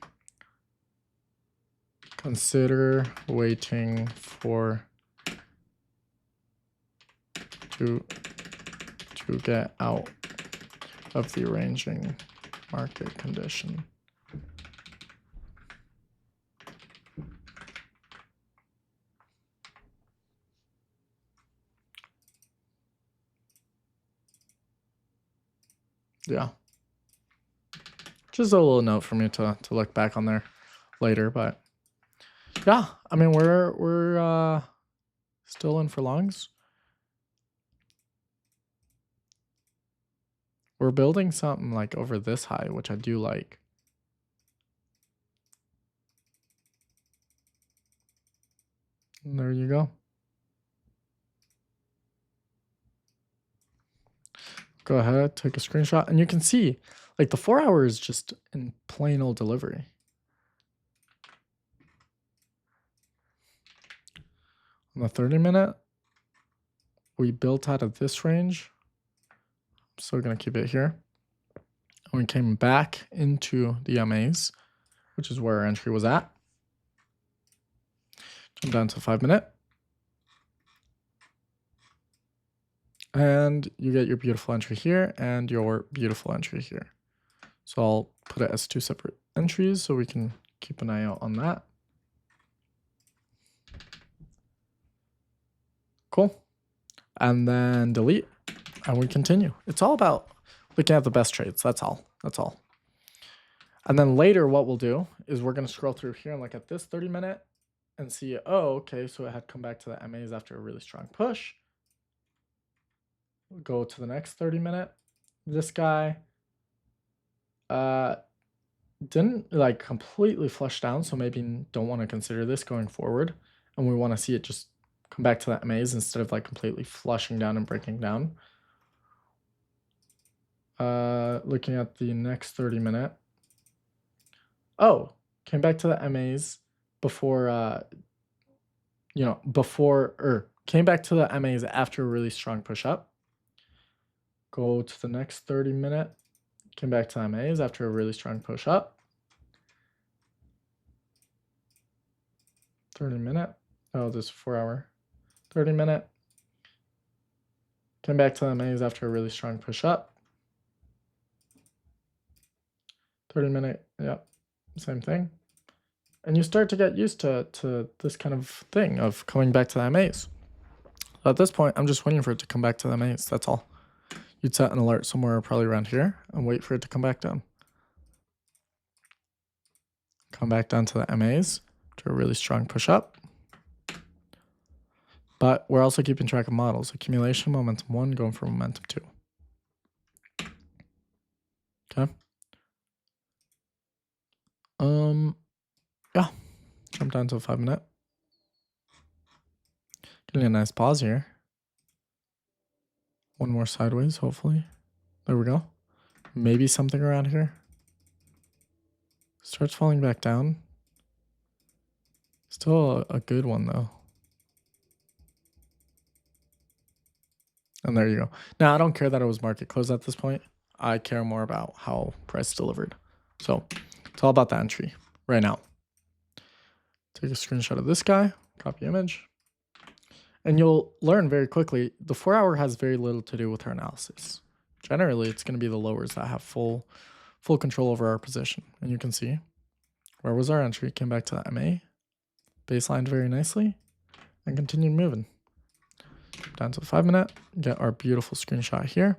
Consider waiting for to get out of the arranging market condition. Yeah. Just a little note for me to look back on there later, but yeah, I mean we're still in for longs. We're building something like over this high, which I do like. And there you go. Go ahead, take a screenshot, and you can see like the 4 hour is just in plain old delivery. On the 30-minute, we built out of this range. I'm still going to keep it here. And we came back into the MAs, which is where our entry was at. Jump down to 5-minute. And you get your beautiful entry here and your beautiful entry here. So I'll put it as 2 separate entries so we can keep an eye out on that. Cool. And then delete, and we continue. It's all about looking at the best trades. That's all. That's all. And then later what we'll do is we're going to scroll through here and look at this 30-minute and see, oh, okay, so it had come back to the MAs after a really strong push. We'll go to the next 30-minute. This guy didn't like completely flush down, so maybe don't want to consider this going forward. And we want to see it just come back to the MAs instead of like completely flushing down and breaking down. Looking at the next 30-minute. Oh, came back to the MAs before, came back to the MAs after a really strong push up. Go to the next 30-minute. Came back to MAs after a really strong push up. 30-minute. Oh, this is 4-hour. 30-minute. Came back to MAs after a really strong push up. 30-minute. Yep. Same thing. And you start to get used to this kind of thing of coming back to the MAs. So at this point, I'm just waiting for it to come back to the MAs. That's all. You'd set an alert somewhere probably around here and wait for it to come back down. Come back down to the MAs to a really strong push up. But we're also keeping track of models. Accumulation, momentum 1, going for momentum 2. Okay. Yeah. Jump down to a 5-minute. Getting a nice pause here. One more sideways, hopefully. There we go. Maybe something around here. Starts falling back down. Still a good one, though. And there you go. Now, I don't care that it was market close at this point. I care more about how price delivered. So it's all about the entry right now. Take a screenshot of this guy, copy image. And you'll learn very quickly, the 4-hour has very little to do with our analysis. Generally, it's going to be the lowers that have full control over our position. And you can see, where was our entry? Came back to the MA, baselined very nicely, and continued moving. Down to the 5-minute, get our beautiful screenshot here.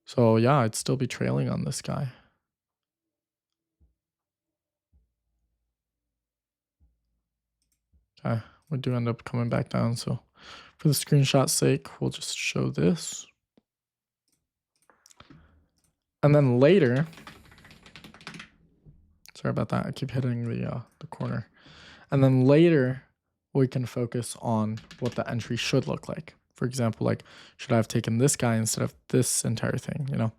So yeah, I'd still be trailing on this guy. Okay, we do end up coming back down. So for the screenshot's sake, we'll just show this. And then later, sorry about that, I keep hitting the corner. And then later, we can focus on what the entry should look like. For example, like, should I have taken this guy instead of this entire thing, you know?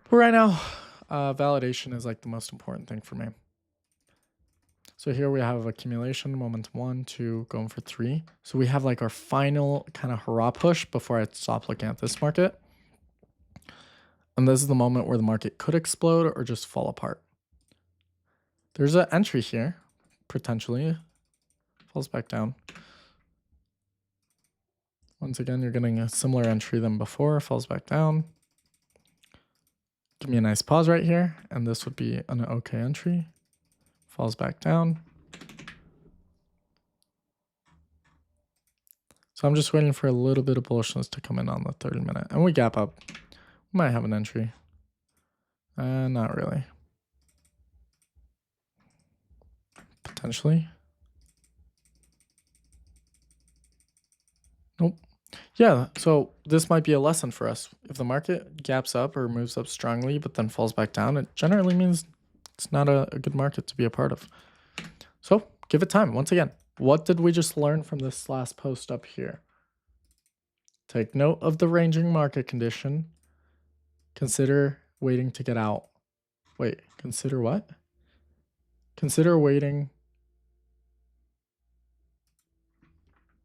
But right now, validation is like the most important thing for me. So here we have accumulation, momentum 1, 2, going for 3. So we have like our final kind of hurrah push before I stop looking at this market. And this is the moment where the market could explode or just fall apart. There's an entry here, potentially. Falls back down. Once again, you're getting a similar entry than before. Falls back down. Give me a nice pause right here. And this would be an okay entry. Falls back down. So I'm just waiting for a little bit of bullishness to come in on the 30-minute. And we gap up. We might have an entry. Not really. Potentially. Nope. Yeah, so this might be a lesson for us. If the market gaps up or moves up strongly but then falls back down, it generally means it's not a good market to be a part of. So give it time. Once again, what did we just learn from this last post up here? Take note of the ranging market condition. Consider waiting to get out. Wait, consider what? Consider waiting.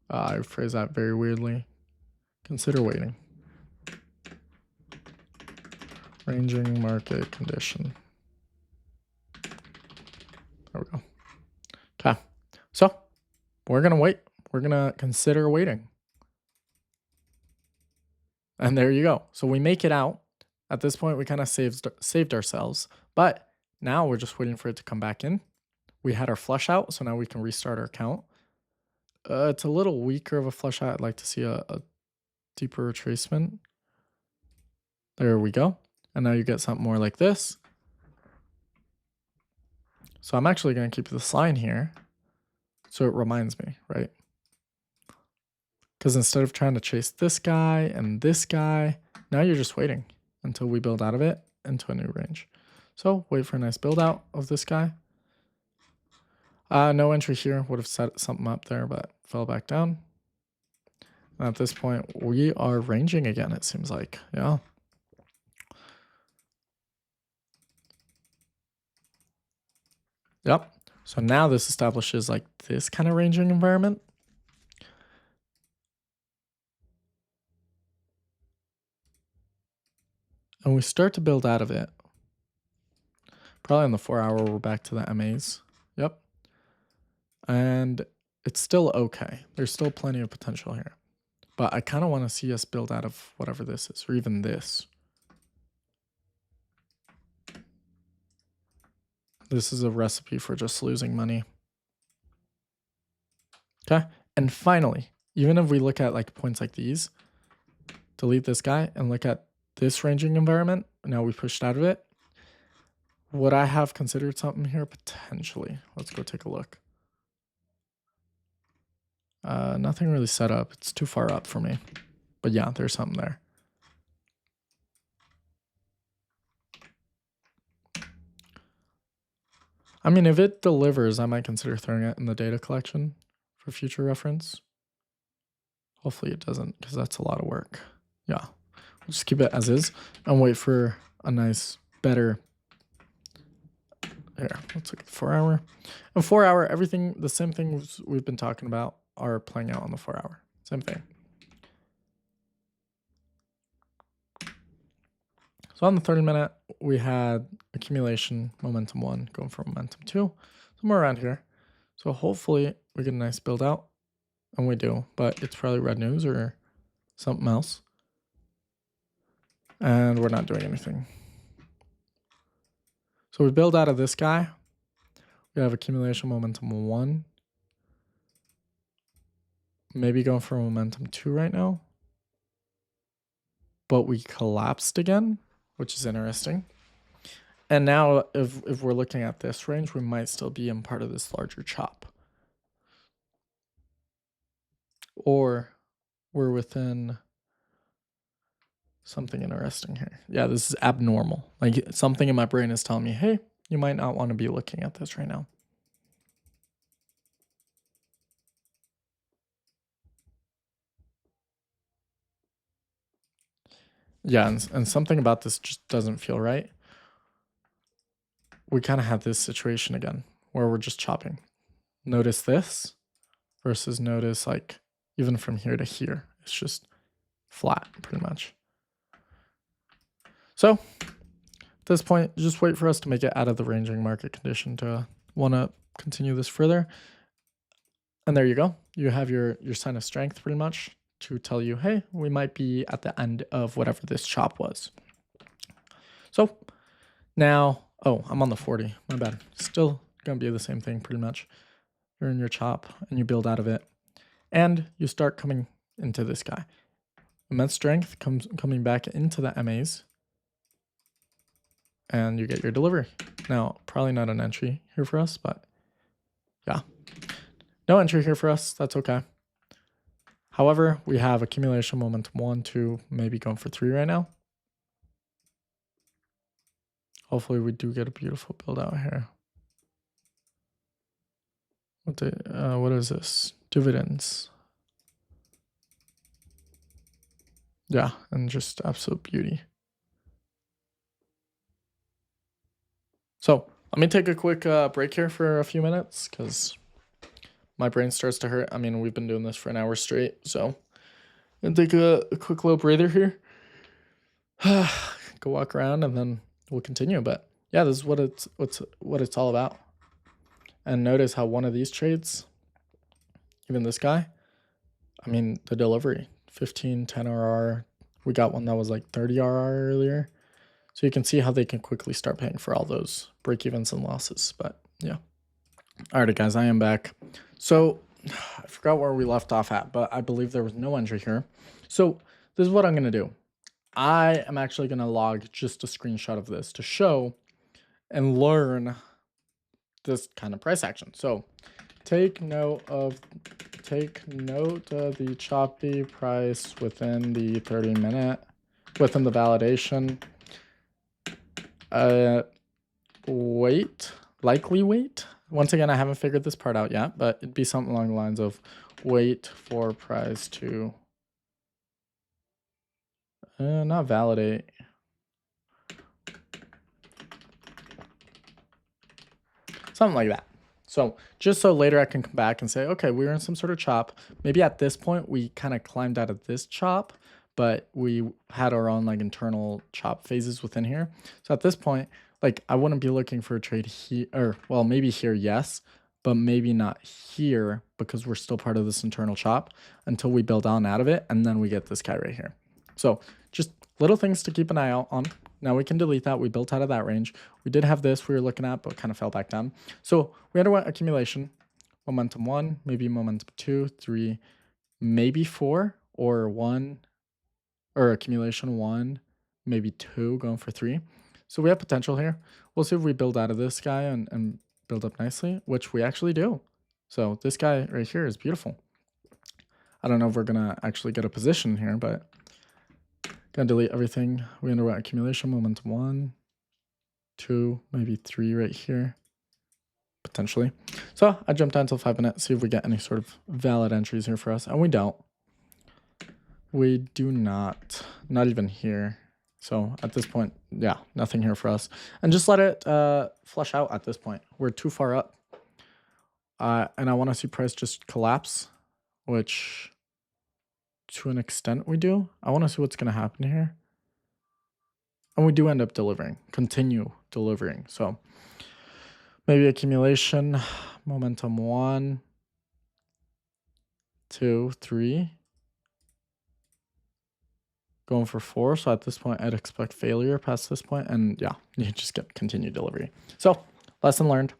I phrase that very weirdly. Consider waiting. Ranging market condition. There we go. Okay. So we're going to wait. We're going to consider waiting. And there you go. So we make it out. At this point, we kind of saved ourselves. But now we're just waiting for it to come back in. We had our flush out, so now we can restart our count. It's a little weaker of a flush out. I'd like to see a deeper retracement. There we go. And now you get something more like this. So I'm actually going to keep this line here so it reminds me, right? Because instead of trying to chase this guy and this guy, now you're just waiting until we build out of it into a new range. So wait for a nice build out of this guy. No entry here, would have set something up there, but fell back down. And at this point, we are ranging again, it seems like. Yeah. Yep. So now this establishes like this kind of ranging environment. And we start to build out of it. Probably on the 4 hour, we're back to the MAs. Yep. And it's still okay. There's still plenty of potential here. But I kind of want to see us build out of whatever this is, or even this. This is a recipe for just losing money. Okay. And finally, even if we look at like points like these, delete this guy and look at this ranging environment. Now we pushed out of it. Would I have considered something here? Potentially. Let's go take a look. Nothing really set up. It's too far up for me. But yeah, there's something there. I mean, if it delivers, I might consider throwing it in the data collection for future reference. Hopefully it doesn't, because that's a lot of work. Yeah, we'll just keep it as is and wait for a nice, better. Here, let's look at the 4 hour. And 4 hour, everything, the same things we've been talking about are playing out on the 4 hour. Same thing. So on the 30-minute, we had accumulation, momentum 1 going for momentum 2, somewhere around here. So hopefully we get a nice build out, and we do, but it's probably red news or something else. And we're not doing anything. So we build out of this guy. We have accumulation momentum 1. Maybe going for momentum 2 right now. But we collapsed again, which is interesting. And now if we're looking at this range, we might still be in part of this larger chop. Or we're within something interesting here. Yeah, this is abnormal. Like something in my brain is telling me, hey, you might not want to be looking at this right now. Yeah, and something about this just doesn't feel right. We kind of have this situation again where we're just chopping. Notice this versus notice like even from here to here. It's just flat pretty much. So at this point, just wait for us to make it out of the ranging market condition to want to continue this further. And there you go. You have your sign of strength pretty much to tell you, hey, we might be at the end of whatever this chop was. So now, oh, I'm on the 40. My bad. Still going to be the same thing pretty much. You're in your chop and you build out of it. And you start coming into this guy. Immense strength coming back into the MAs. And you get your delivery. Now, probably not an entry here for us, but yeah. No entry here for us. That's okay. However, we have accumulation momentum 1, 2, maybe going for 3 right now. Hopefully we do get a beautiful build out here. What is this? Dividends. Yeah, and just absolute beauty. So let me take a quick break here for a few minutes because my brain starts to hurt. I mean, we've been doing this for an hour straight, so I'm gonna take a quick little breather here. Go walk around and then we'll continue. But yeah, this is what it's all about. And notice how one of these trades, even this guy, I mean, the delivery, 15, 10 RR. We got one that was like 30 RR earlier. So you can see how they can quickly start paying for all those break evens and losses. But yeah. All right, guys, I am back. So I forgot where we left off at, but I believe there was no entry here. So this is what I'm going to do. I am actually going to log just a screenshot of this to show and learn this kind of price action. So take note of the choppy price within the 30-minute, within the validation. Likely wait. Once again, I haven't figured this part out yet, but it'd be something along the lines of wait for price to not validate. Something like that. So just so later I can come back and say, okay, we were in some sort of chop. Maybe at this point we kind of climbed out of this chop, but we had our own like internal chop phases within here. So at this point, like I wouldn't be looking for a trade here, or well, maybe here, yes, but maybe not here because we're still part of this internal chop until we build on out of it. And then we get this guy right here. So just little things to keep an eye out on. Now we can delete that. We built out of that range. We did have this we were looking at, but kind of fell back down. So we underwent accumulation, momentum 1, maybe momentum 2, 3, maybe 4, or 1, or accumulation 1, maybe 2, going for 3. So we have potential here. We'll see if we build out of this guy and build up nicely, which we actually do. So this guy right here is beautiful. I don't know if we're going to actually get a position here, but gonna delete everything. We underwent accumulation, momentum 1, 2, maybe 3 right here, potentially. So I jumped down till 5 minutes, see if we get any sort of valid entries here for us, and we don't. We do not even here. So at this point, yeah, nothing here for us. And just let it flush out at this point. We're too far up. And I want to see price just collapse, which to an extent we do. I want to see what's going to happen here. And we do end up delivering, continue delivering. So maybe accumulation, momentum 1, 2, 3. Going for 4. So at this point, I'd expect failure past this point. And yeah, you just get continued delivery. So lesson learned.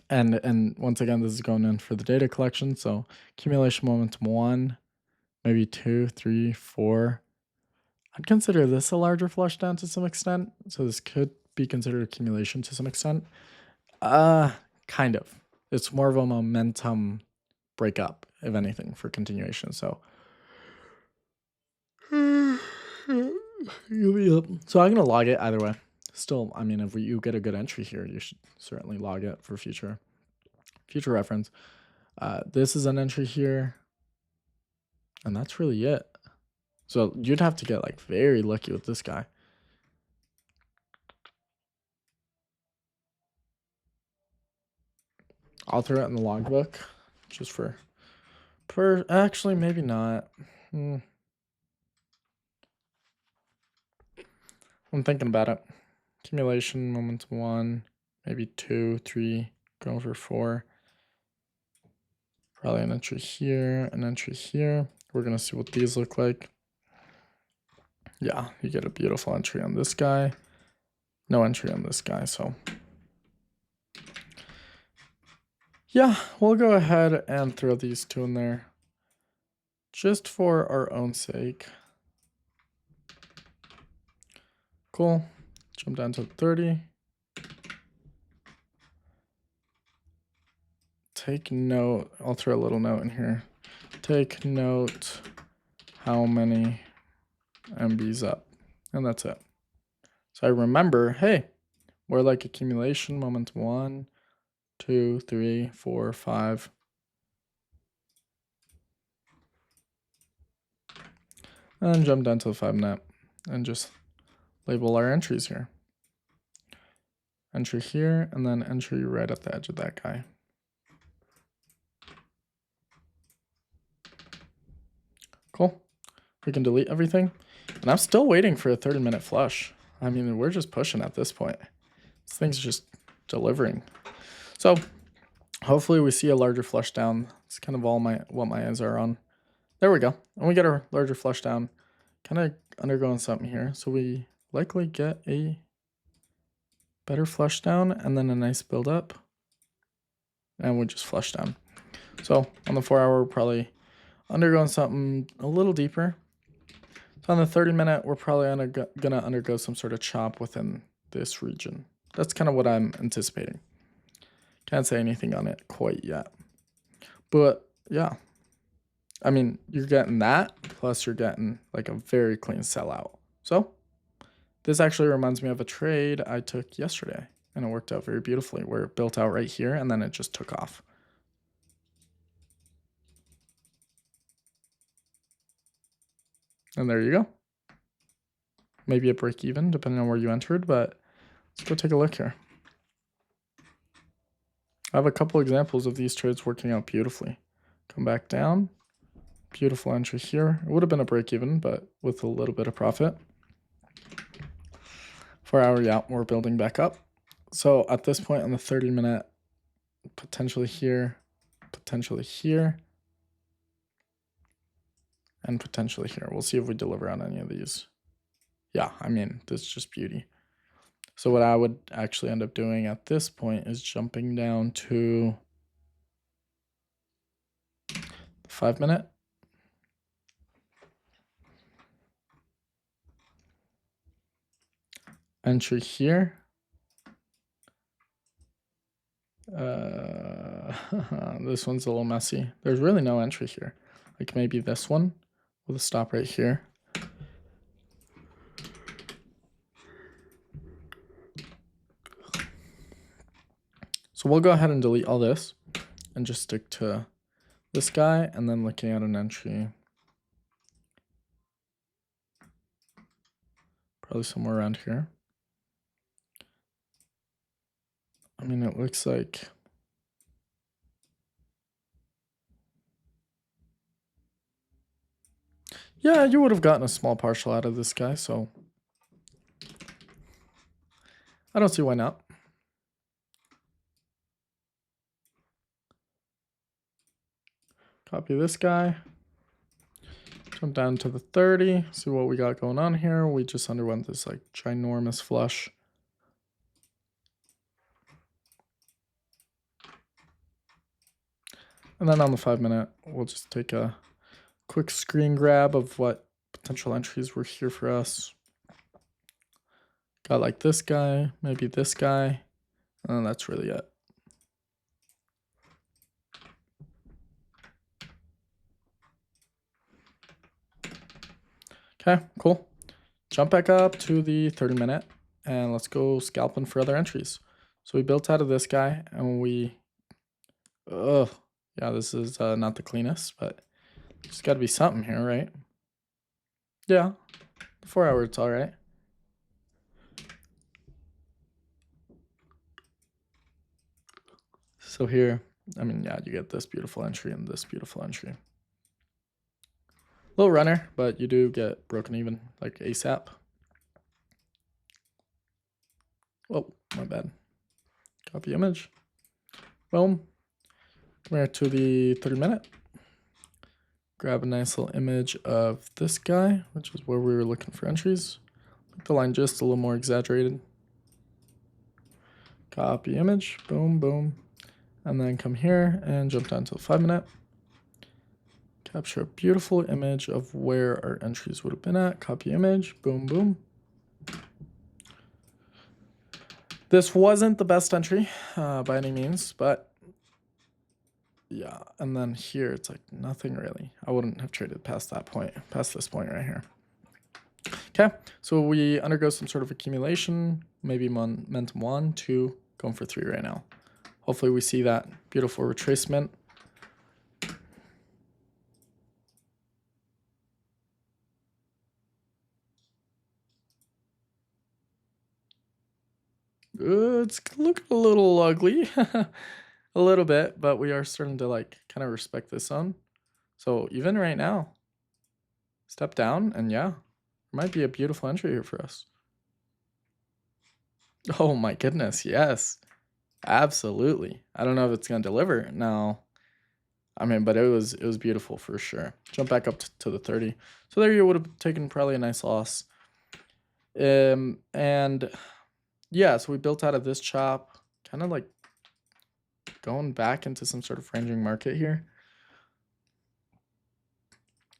And once again, this is going in for the data collection. So accumulation momentum 1, maybe 2, 3, 4. I'd consider this a larger flush down to some extent. So this could be considered accumulation to some extent. Kind of. It's more of a momentum breakup, if anything, for continuation. So so I'm gonna log it either way. Still, I mean, if you get a good entry here, you should certainly log it for future reference. This is an entry here, and that's really it. So you'd have to get like very lucky with this guy. I'll throw it in the logbook just for actually maybe not. I'm thinking about it. Accumulation, momentum 1, maybe 2, 3, going for 4. Probably an entry here, an entry here. We're gonna see what these look like. Yeah, you get a beautiful entry on this guy. No entry on this guy, so. Yeah, we'll go ahead and throw these two in there just for our own sake. Cool. Jump down to 30. Take note, I'll throw a little note in here. Take note how many MBs up, and that's it. So I remember, hey, we're like accumulation, momentum 1, 2, 3, 4, 5. And jump down to the 5-minute and just label our entries here. Entry here, and then entry right at the edge of that guy. Cool. We can delete everything. And I'm still waiting for a 30-minute flush. I mean, we're just pushing at this point. This thing's just delivering. So hopefully we see a larger flush down. It's kind of all what my eyes are on. There we go. And we get our larger flush down. Kind of undergoing something here. So we likely get a better flush down and then a nice build up. And we just flush down. So on the 4 hour, we're probably undergoing something a little deeper. So on the 30-minute, we're probably gonna undergo some sort of chop within this region. That's kind of what I'm anticipating. Can't say anything on it quite yet. But yeah, I mean, you're getting that, plus you're getting like a very clean sellout. So this actually reminds me of a trade I took yesterday, and it worked out very beautifully, where it built out right here, and then it just took off. And there you go. Maybe a break even, depending on where you entered, but let's go take a look here. I have a couple examples of these trades working out beautifully. Come back down. Beautiful entry here. It would have been a break even, but with a little bit of profit. 4 hour, yeah, we're building back up. So at this point on the 30-minute, potentially here, and potentially here. We'll see if we deliver on any of these. Yeah, I mean, this is just beauty. So what I would actually end up doing at this point is jumping down to the 5-minute. Entry here. This one's a little messy. There's really no entry here. Like maybe this one with a stop right here. So we'll go ahead and delete all this and just stick to this guy, and then looking at an entry probably somewhere around here. I mean, it looks like yeah, you would have gotten a small partial out of this guy, so I don't see why not. Copy this guy. Jump down to the 30, see what we got going on here. We just underwent this like ginormous flush. And then on the 5-minute, we'll just take a quick screen grab of what potential entries were here for us. Got like this guy, maybe this guy, and that's really it. Okay, cool. Jump back up to the 30-minute, and let's go scalping for other entries. So we built out of this guy, and we, yeah, this is not the cleanest, but there's got to be something here, right? Yeah, the 4 hour, it's all right. So here, I mean, yeah, you get this beautiful entry and this beautiful entry. Little runner, but you do get broken even, like ASAP. Oh, my bad. Copy image. Boom. Come here to the 30-minute. Grab a nice little image of this guy, which is where we were looking for entries. Make the line just a little more exaggerated. Copy image. Boom, boom. And then come here and jump down to the 5-minute. Capture a beautiful image of where our entries would have been at. Copy image. Boom, boom. This wasn't the best entry by any means, but yeah. And then here, it's like nothing really. I wouldn't have traded past that point, past this point right here. Okay, so we undergo some sort of accumulation, maybe momentum 1, 2, going for 3 right now. Hopefully we see that beautiful retracement. It's looking a little ugly, a little bit, but we are starting to like kind of respect this zone. So even right now, step down, and yeah, might be a beautiful entry here for us. Oh my goodness, yes, absolutely. I don't know if it's gonna deliver now. I mean, but it was beautiful for sure. Jump back up to the 30. So there you would have taken probably a nice loss. And yeah, so we built out of this chop, kind of like going back into some sort of ranging market here.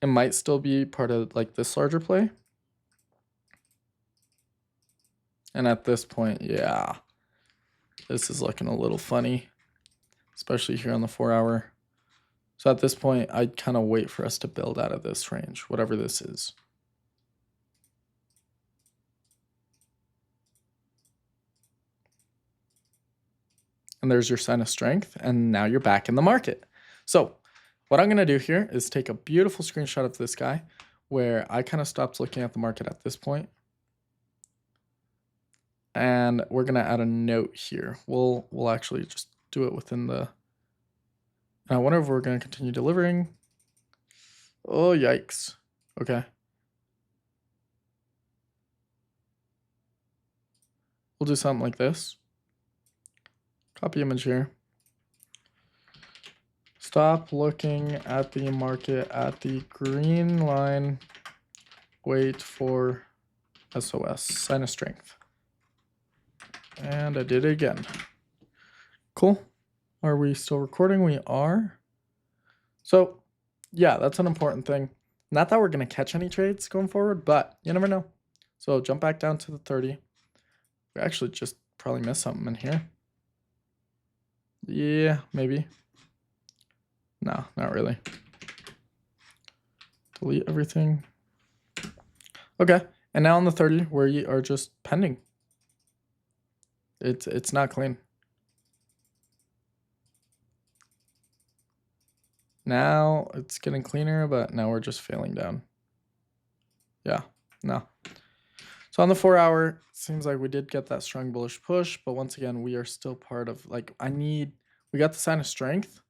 It might still be part of like this larger play. And at this point, yeah, this is looking a little funny, especially here on the 4 hour. So at this point, I'd kind of wait for us to build out of this range, whatever this is. And there's your sign of strength, and now you're back in the market. So what I'm going to do here is take a beautiful screenshot of this guy where I kind of stopped looking at the market at this point. And we're going to add a note here. We'll actually just do it within the... And I wonder if we're going to continue delivering. Oh, yikes. Okay. We'll do something like this. Copy image here. Stop looking at the market at the green line. Wait for SOS, sign of strength. And I did it again. Cool. Are we still recording? We are. So yeah, that's an important thing. Not that we're going to catch any trades going forward, but you never know. So jump back down to the 30. We actually just probably missed something in here. Yeah, maybe. No, not really. Delete everything. Okay, and now on the 30, where you are just pending. It's not clean. Now it's getting cleaner, but now we're just failing down. Yeah, no. So on the 4 hour, seems like we did get that strong bullish push, but once again, we are still part of like, we got the sign of strength.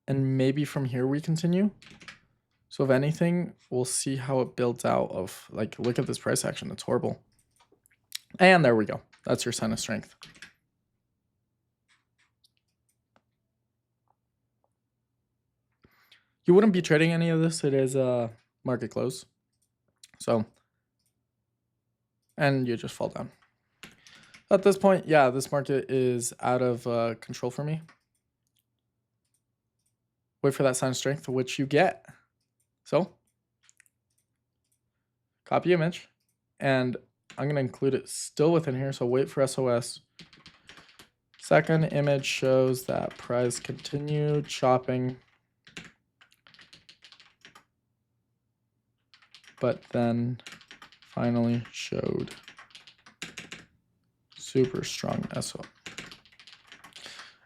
And maybe from here we continue. So if anything, we'll see how it builds out of like, look at this price action. It's horrible. And there we go. That's your sign of strength. You wouldn't be trading any of this. It is a market close. So, and you just fall down. At this point, yeah, this market is out of control for me. Wait for that sign of strength, which you get. So, copy image, and I'm going to include it still within here. So wait for SOS. Second image shows that price continued chopping, but then finally showed super strong SOS.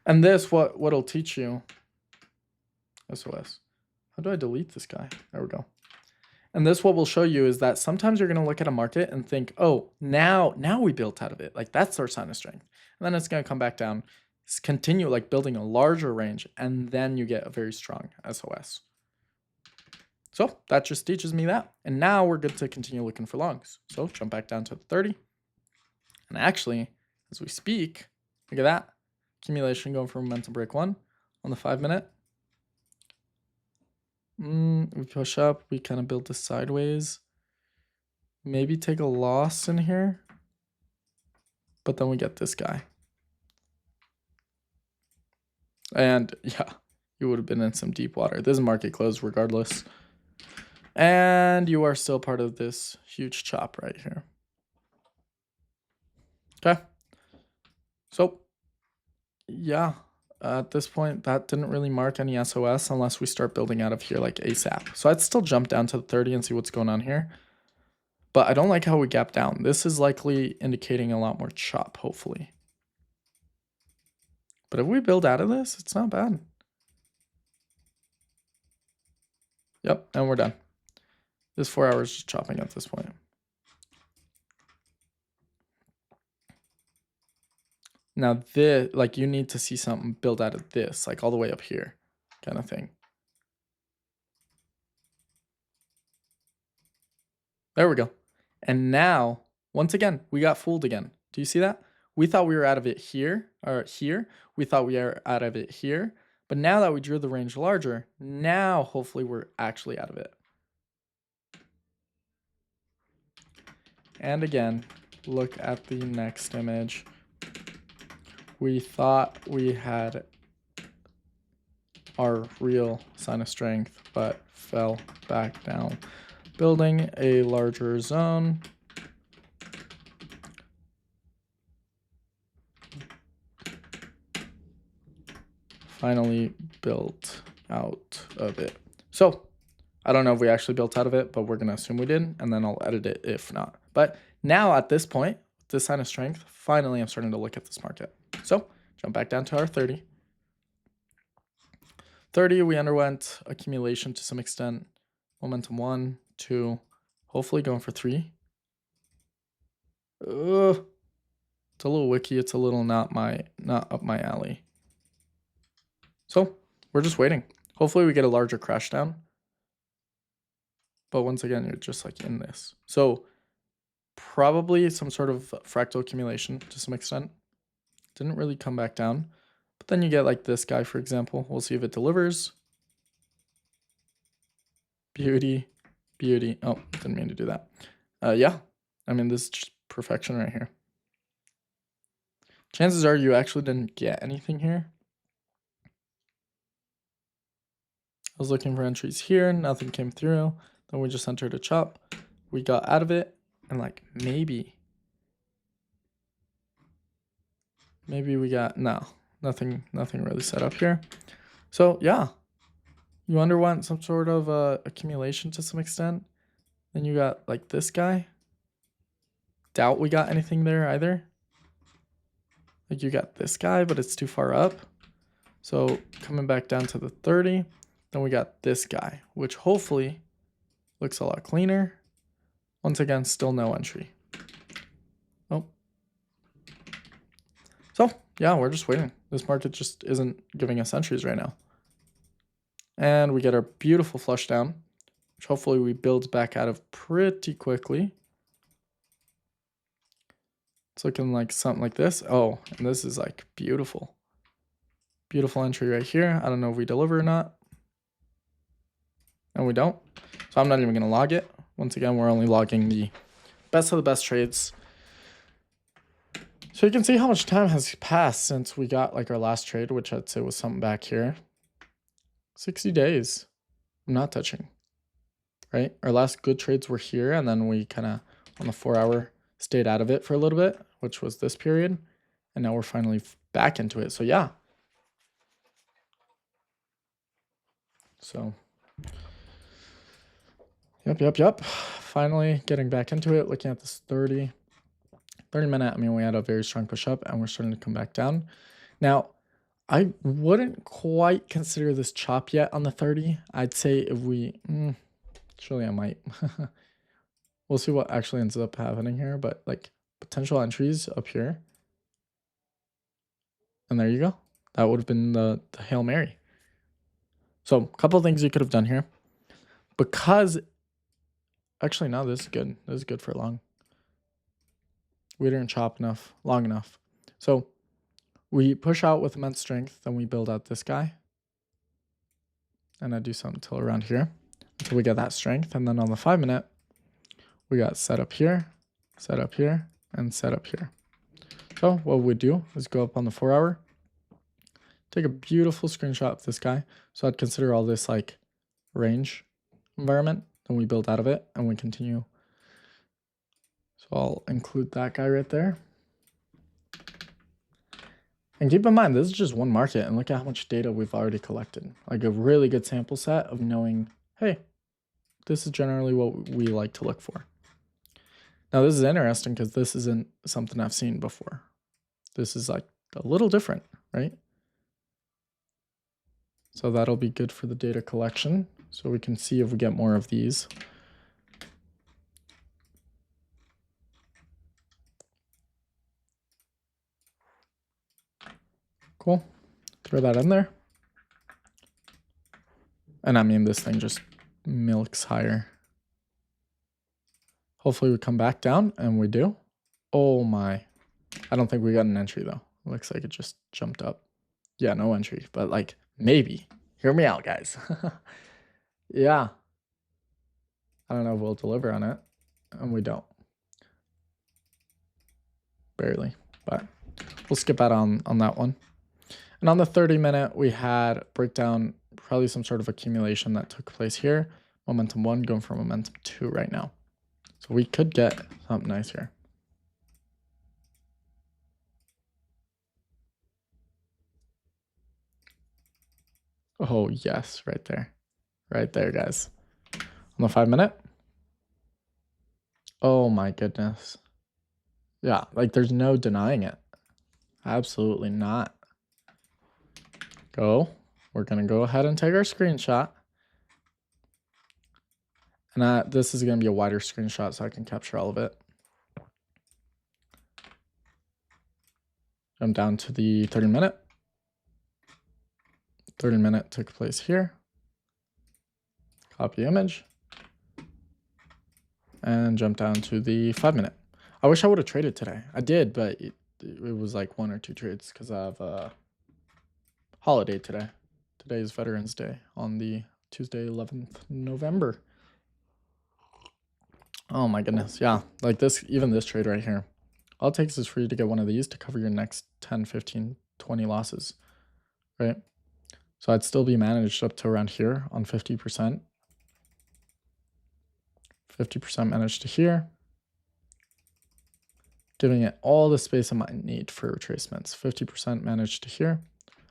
And this, what it'll teach you, SOS. How do I delete this guy? There we go. And this, what will show you is that sometimes you're going to look at a market and think, oh, now we built out of it. Like that's our sign of strength. And then it's going to come back down, continue like building a larger range, and then you get a very strong SOS. So that just teaches me that. And now we're good to continue looking for longs. So jump back down to the 30. And actually, as we speak, look at that. Accumulation going for momentum break 1 on the 5 minute. We push up, we kind of build this sideways. Maybe take a loss in here. But then we get this guy. And yeah, you would have been in some deep water. This is market close regardless. And you are still part of this huge chop right here. Okay. So yeah, at this point, that didn't really mark any SOS unless we start building out of here like ASAP. So I'd still jump down to the 30 and see what's going on here. But I don't like how we gap down. This is likely indicating a lot more chop, hopefully. But if we build out of this, it's not bad. Yep, and we're done. This 4 hours just chopping at this point. Now this, like you need to see something build out of this, like all the way up here kind of thing. There we go. And now, once again, we got fooled again. Do you see that? We thought we were out of it here, or here. We thought we were out of it here. But now that we drew the range larger, now hopefully we're actually out of it. And again, look at the next image. We thought we had our real sign of strength, but fell back down. Building a larger zone. Finally built out of it. So I don't know if we actually built out of it, but we're going to assume we did, and then I'll edit it if not. But now at this point, this sign of strength, finally I'm starting to look at this market. So jump back down to our 30. 30, we underwent accumulation to some extent. Momentum 1, 2, hopefully going for 3. It's a little wiki. It's a little not up my alley. So we're just waiting. Hopefully we get a larger crash down. But once again, you're just like in this. So probably some sort of fractal accumulation to some extent. Didn't really come back down. But then you get like this guy, for example. We'll see if it delivers. Beauty, beauty. Oh, didn't mean to do that. Yeah, I mean, this is just perfection right here. Chances are you actually didn't get anything here. I was looking for entries here. Nothing came through. Then we just entered a chop. We got out of it. And like maybe we got, no, nothing really set up here. So yeah, you underwent some sort of accumulation to some extent. Then you got like this guy. Doubt we got anything there either. Like you got this guy, but it's too far up. So coming back down to the 30, then we got this guy, which hopefully looks a lot cleaner. Once again, still no entry. Oh. So yeah, we're just waiting. This market just isn't giving us entries right now. And we get our beautiful flush down, which hopefully we build back out of pretty quickly. It's looking like something like this. Oh, and this is like beautiful. Beautiful entry right here. I don't know if we deliver or not. And we don't. So I'm not even going to log it. Once again, we're only logging the best of the best trades. So you can see how much time has passed since we got like our last trade, which I'd say was something back here. 60 days. I'm not touching. Right? Our last good trades were here, and then we kind of on the 4-hour stayed out of it for a little bit, which was this period. And now we're finally back into it. So yeah. So yep. Finally getting back into it, looking at this 30 minute. I mean, we had a very strong push up and we're starting to come back down. Now, I wouldn't quite consider this chop yet on the 30. I'd say if we, surely I might. We'll see what actually ends up happening here, but like potential entries up here. And there you go. That would have been the Hail Mary. So a couple of things you could have done here. Because, actually, no, this is good. This is good for long. We didn't chop long enough. So we push out with immense strength, then we build out this guy. And I do something until around here, until we get that strength. And then on the 5 minute, we got set up here, and set up here. So what we do is go up on the 4-hour, take a beautiful screenshot of this guy. So I'd consider all this like range environment. Then we build out of it and we continue. So I'll include that guy right there. And keep in mind, this is just one market, and look at how much data we've already collected. Like a really good sample set of knowing, hey, this is generally what we like to look for. Now this is interesting because this isn't something I've seen before. This is like a little different, right? So that'll be good for the data collection. So we can see if we get more of these. Cool. Throw that in there. And I mean, this thing just milks higher. Hopefully we come back down, and we do. Oh my. I don't think we got an entry though. It looks like it just jumped up. Yeah, no entry, but like maybe. Hear me out, guys. Yeah. I don't know if we'll deliver on it, and we don't. Barely, but we'll skip out on that one. And on the 30 minute, we had breakdown probably some sort of accumulation that took place here. Momentum 1 going for momentum 2 right now. So we could get something nice here. Oh, yes, right there. Right there, guys. On the 5 minute. Oh my goodness. Yeah, like there's no denying it. Absolutely not. Go. We're going to go ahead and take our screenshot. And this is going to be a wider screenshot so I can capture all of it. Jump down to the 30 minute. 30 minute took place here. Copy image. And jump down to the 5 minute. I wish I would have traded today. I did, but it was like 1 or 2 trades because I have a holiday today. Today is Veterans Day on the Tuesday, 11th November. Oh my goodness. Yeah, like this, even this trade right here. All it takes is for you to get one of these to cover your next 10, 15, 20 losses, right? So I'd still be managed up to around here on 50%. 50% managed to here. Giving it all the space I might need for retracements. 50% managed to here.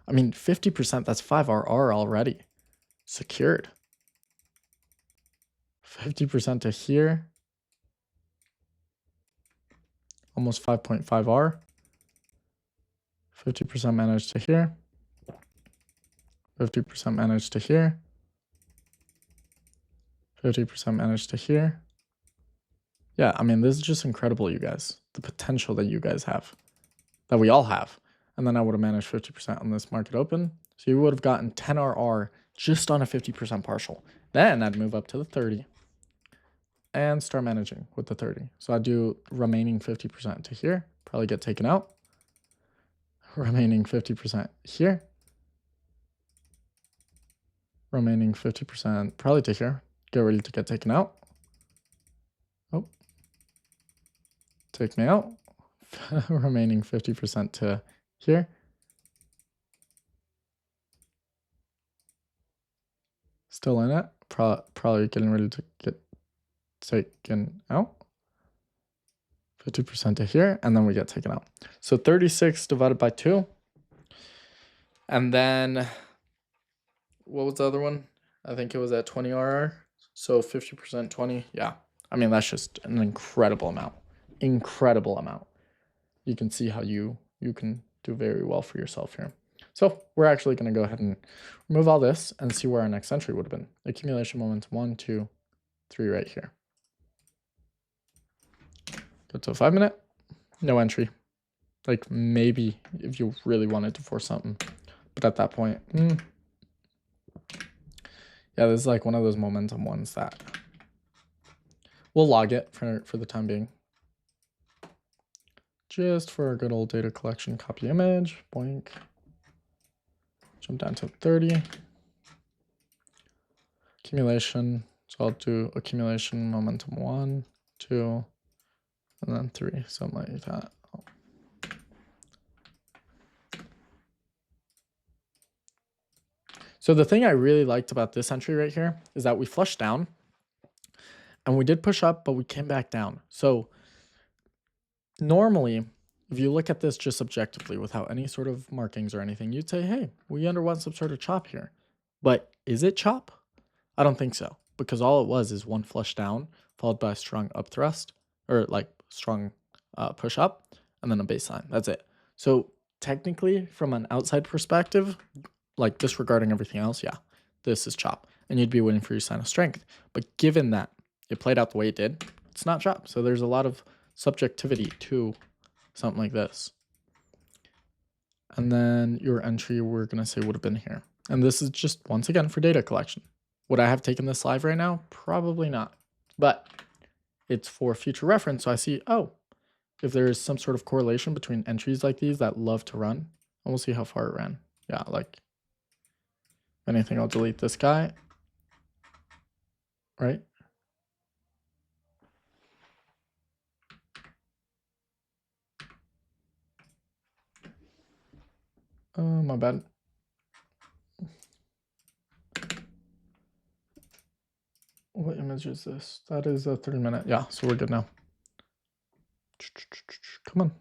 I mean, 50%, that's 5RR already. Secured. 50% to here. Almost 5.5R. 50% managed to here. 50% managed to here. 50% managed to here. Yeah, I mean, this is just incredible, you guys. The potential that you guys have. That we all have. And then I would have managed 50% on this market open. So you would have gotten 10RR just on a 50% partial. Then I'd move up to the 30 and start managing with the 30. So I'd do remaining 50% to here, probably get taken out. Remaining 50% here. Remaining 50% probably to here. Get ready to get taken out. Oh. Take me out. Remaining 50% to here. Still in it. Probably getting ready to get taken out. 50% to here, and then we get taken out. So 36 divided by 2. And then, what was the other one? I think it was at 20RR. So 50%, 20. Yeah. I mean, that's just an incredible amount. Incredible amount. You can see how you can do very well for yourself here. So we're actually going to go ahead and remove all this and see where our next entry would have been. Accumulation momentum 1, 2, 3 right here. Go to a 5 minute. No entry. Like maybe if you really wanted to force something. But at that point, yeah, this is like one of those momentum ones that we'll log it for the time being. Just for a good old data collection, copy image, boink. Jump down to 30. Accumulation. So I'll do accumulation momentum 1, 2, and then 3, something like that. So the thing I really liked about this entry right here is that we flushed down and we did push up, but we came back down. So normally, if you look at this just objectively without any sort of markings or anything, you'd say, hey, we underwent some sort of chop here. But is it chop? I don't think so, because all it was is one flush down followed by a strong up thrust, or like strong push up, and then a baseline. That's it. So technically, from an outside perspective, like disregarding everything else, yeah, this is chop. And you'd be waiting for your sign of strength. But given that it played out the way it did, it's not chop. So there's a lot of subjectivity to something like this. And then your entry, we're going to say would have been here. And this is just, once again, for data collection. Would I have taken this live right now? Probably not. But it's for future reference. So I see, oh, if there is some sort of correlation between entries like these that love to run, and we'll see how far it ran. Yeah, like, if anything, I'll delete this guy. Right? My bad. image is this? That is a 30-minute. Yeah, so we're good now. Come on.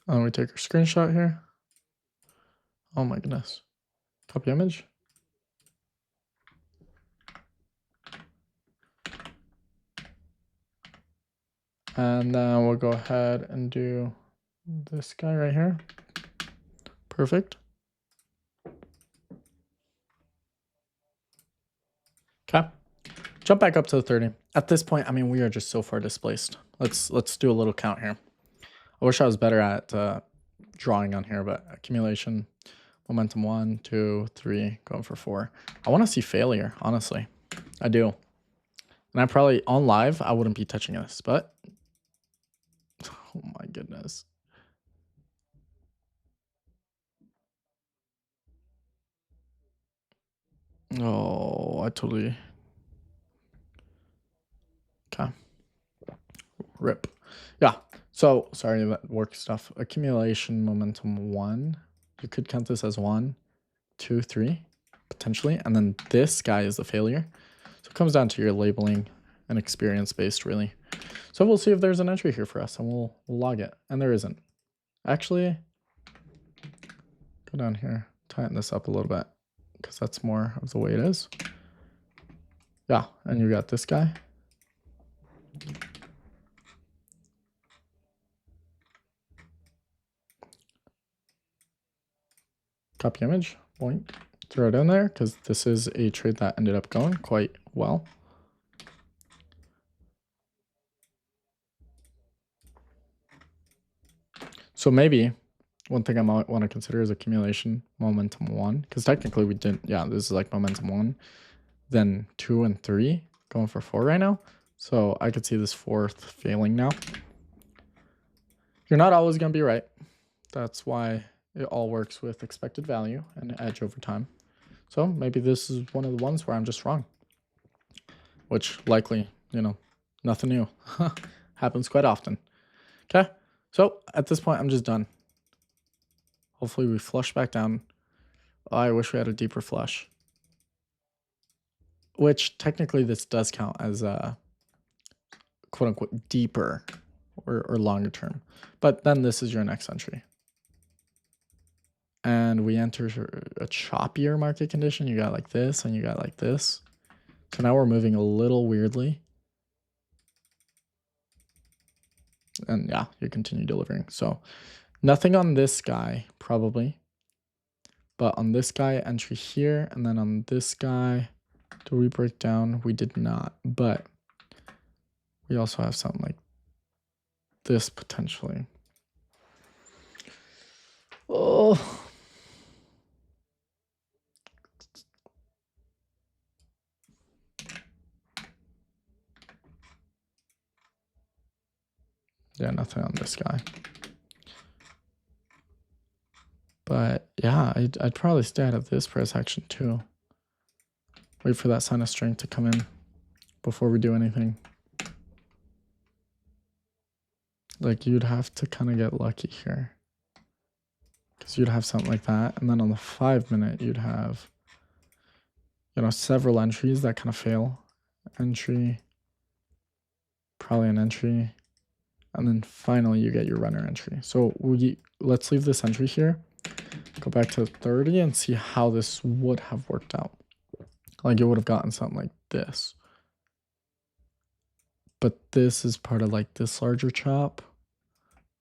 And we take our screenshot here. Oh my goodness. Copy image. And then we'll go ahead and do this guy right here. Perfect. Okay. Jump back up to the 30. At this point, I mean, we are just so far displaced. Let's do a little count here. I wish I was better at drawing on here, but accumulation, momentum 1, 2, 3, going for 4. I want to see failure, honestly. I do. And I probably, on live, I wouldn't be touching this, but oh my goodness. Oh, I totally. Okay. Rip. Yeah. So sorry, that work stuff. Accumulation momentum 1. You could count this as 1, 2, 3, potentially. And then this guy is the failure. So it comes down to your labeling and experience based, really. So we'll see if there's an entry here for us and we'll log it. And there isn't. Actually, go down here, tighten this up a little bit because that's more of the way it is. Yeah, and you got this guy. Copy image, boink, throw it in there because this is a trade that ended up going quite well. So maybe one thing I might want to consider is accumulation momentum 1, because technically we didn't. Yeah, this is like momentum 1, then 2 and 3 going for 4 right now. So I could see this 4th failing now. You're not always going to be right. That's why it all works with expected value and edge over time. So maybe this is one of the ones where I'm just wrong, which likely, you know, nothing new. Happens quite often. Okay. So at this point, I'm just done. Hopefully we flush back down. Oh, I wish we had a deeper flush. Which technically this does count as a quote unquote deeper or longer term. But then this is your next entry. And we enter a choppier market condition. You got like this and you got like this. So now we're moving a little weirdly. And yeah, you continue delivering. So nothing on this guy, probably. But on this guy, entry here. And then on this guy, do we break down? We did not. But we also have something like this potentially. Oh. Yeah, nothing on this guy. But yeah, I'd probably stay out of this price action too. Wait for that sign of strength to come in before we do anything. Like you'd have to kind of get lucky here. Because you'd have something like that. And then on the 5-minute, you'd have, you know, several entries that kind of fail. Entry, probably an entry. And then finally you get your runner entry. So let's leave this entry here. Go back to 30 and see how this would have worked out. Like you would have gotten something like this. But this is part of like this larger chop.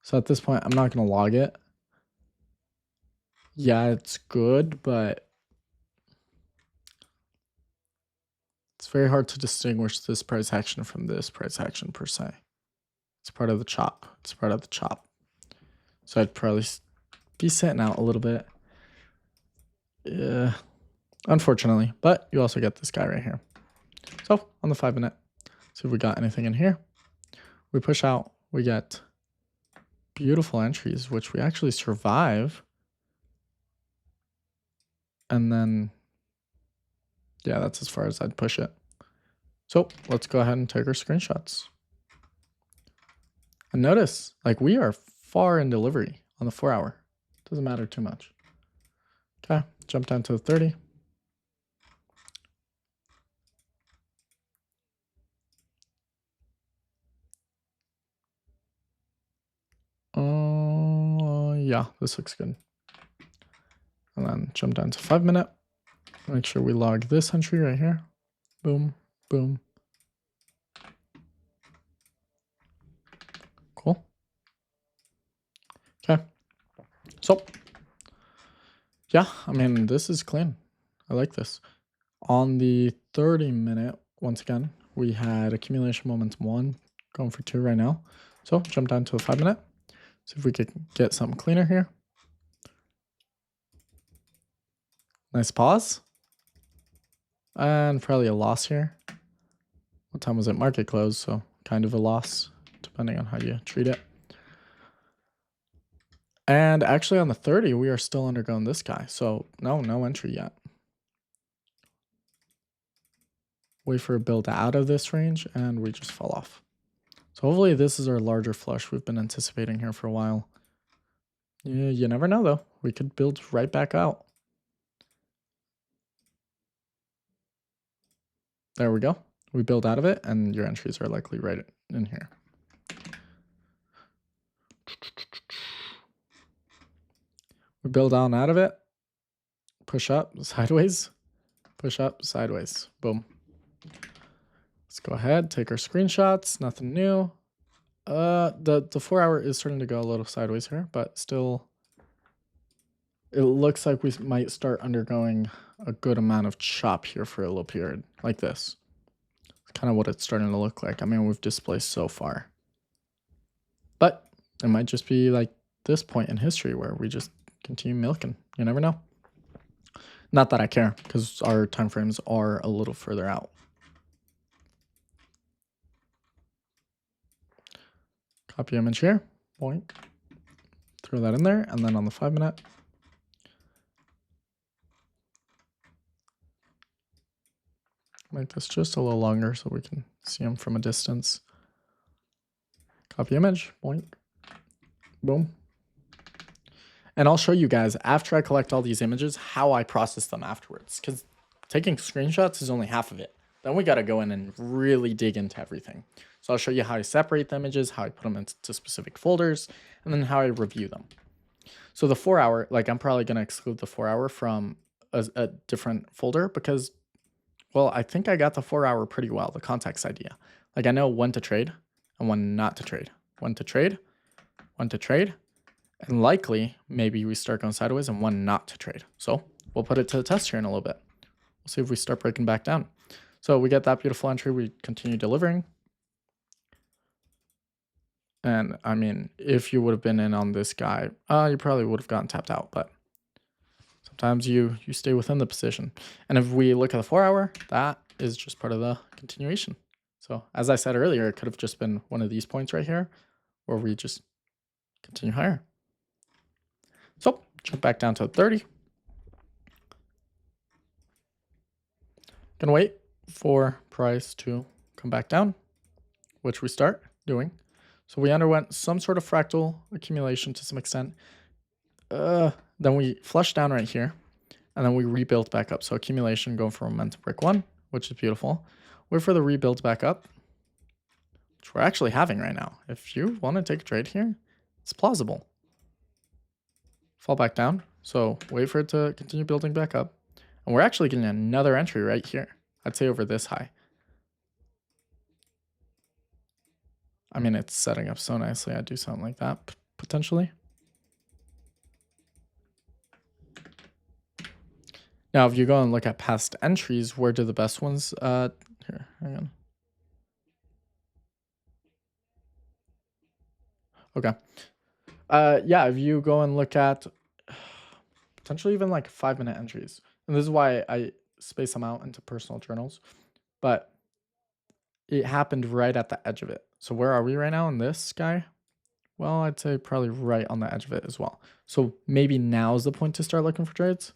So at this point, I'm not going to log it. Yeah, it's good, but it's very hard to distinguish this price action from this price action per se. It's part of the chop. It's part of the chop. So I'd probably be sitting out a little bit. Yeah, unfortunately. But you also get this guy right here. So on the 5-minute, see if we got anything in here. We push out. We get beautiful entries, which we actually survive. And then, yeah, that's as far as I'd push it. So let's go ahead and take our screenshots. And notice, like we are far in delivery on the 4-hour. Doesn't matter too much. Okay, Jump down to the 30. Yeah, this looks good. And then jump down to 5 minute. Make sure we log this entry right here. Boom, boom. Cool. Okay. So, yeah, I mean, this is clean. I like this. On the 30 minute, once again, we had accumulation momentum 1, going for 2 right now. So jump down to a 5 minute. See if we could get something cleaner here. Nice pause. And probably a loss here. What time was it? Market close, so kind of a loss, depending on how you treat it. And actually on the 30, we are still undergoing this guy. So no entry yet. Wait for a build out of this range, and we just fall off. So hopefully this is our larger flush we've been anticipating here for a while. Yeah, you never know though. We could build right back out. There we go. We build out of it, and your entries are likely right in here. We build down out of it. Push up, sideways. Push up, sideways. Boom. Let's go ahead, take our screenshots. Nothing new. The 4 hour is starting to go a little sideways here, but still, it looks like we might start undergoing a good amount of chop here for a little period, like this. It's kind of what it's starting to look like. I mean, we've displaced so far, but it might just be like this point in history where we just continue milking. You never know. Not that I care, because our timeframes are a little further out. Copy image here, boink. Throw that in there, and then on the 5 minute, make this just a little longer so we can see them from a distance. Copy image, boink, boom. And I'll show you guys after I collect all these images how I process them afterwards, because taking screenshots is only half of it. Then we got to go in and really dig into everything. So I'll show you how I separate the images, how I put them into specific folders, and then how I review them. So the 4 hour, like I'm probably going to exclude the 4 hour from a different folder because, well, I think I got the 4 hour pretty well, the context idea. Like I know when to trade and when not to trade. When to trade, when to trade, and likely maybe we start going sideways and when not to trade. So we'll put it to the test here in a little bit. We'll see if we start breaking back down. So we get that beautiful entry, we continue delivering. And I mean, if you would have been in on this guy, you probably would have gotten tapped out, but sometimes you stay within the position. And if we look at the 4 hour, that is just part of the continuation. So as I said earlier, it could have just been one of these points right here, or we just continue higher. So jump back down to 30. Gonna wait for price to come back down, which we start doing. So we underwent some sort of fractal accumulation to some extent. Then we flushed down right here, and then we rebuilt back up. So accumulation going from momentum break 1, which is beautiful. Wait for the rebuild back up, which we're actually having right now. If you want to take a trade here, it's plausible. Fall back down. So wait for it to continue building back up. And we're actually getting another entry right here. I'd say over this high. I mean, it's setting up so nicely. I'd do something like that, potentially. Now, if you go and look at past entries, where do the best ones, here, hang on. Okay. Yeah, if you go and look at potentially even like 5 minute entries, and this is why I space them out into personal journals, but it happened right at the edge of it. So where are we right now in this guy? Well, I'd say probably right on the edge of it as well. So maybe now is the point to start looking for trades.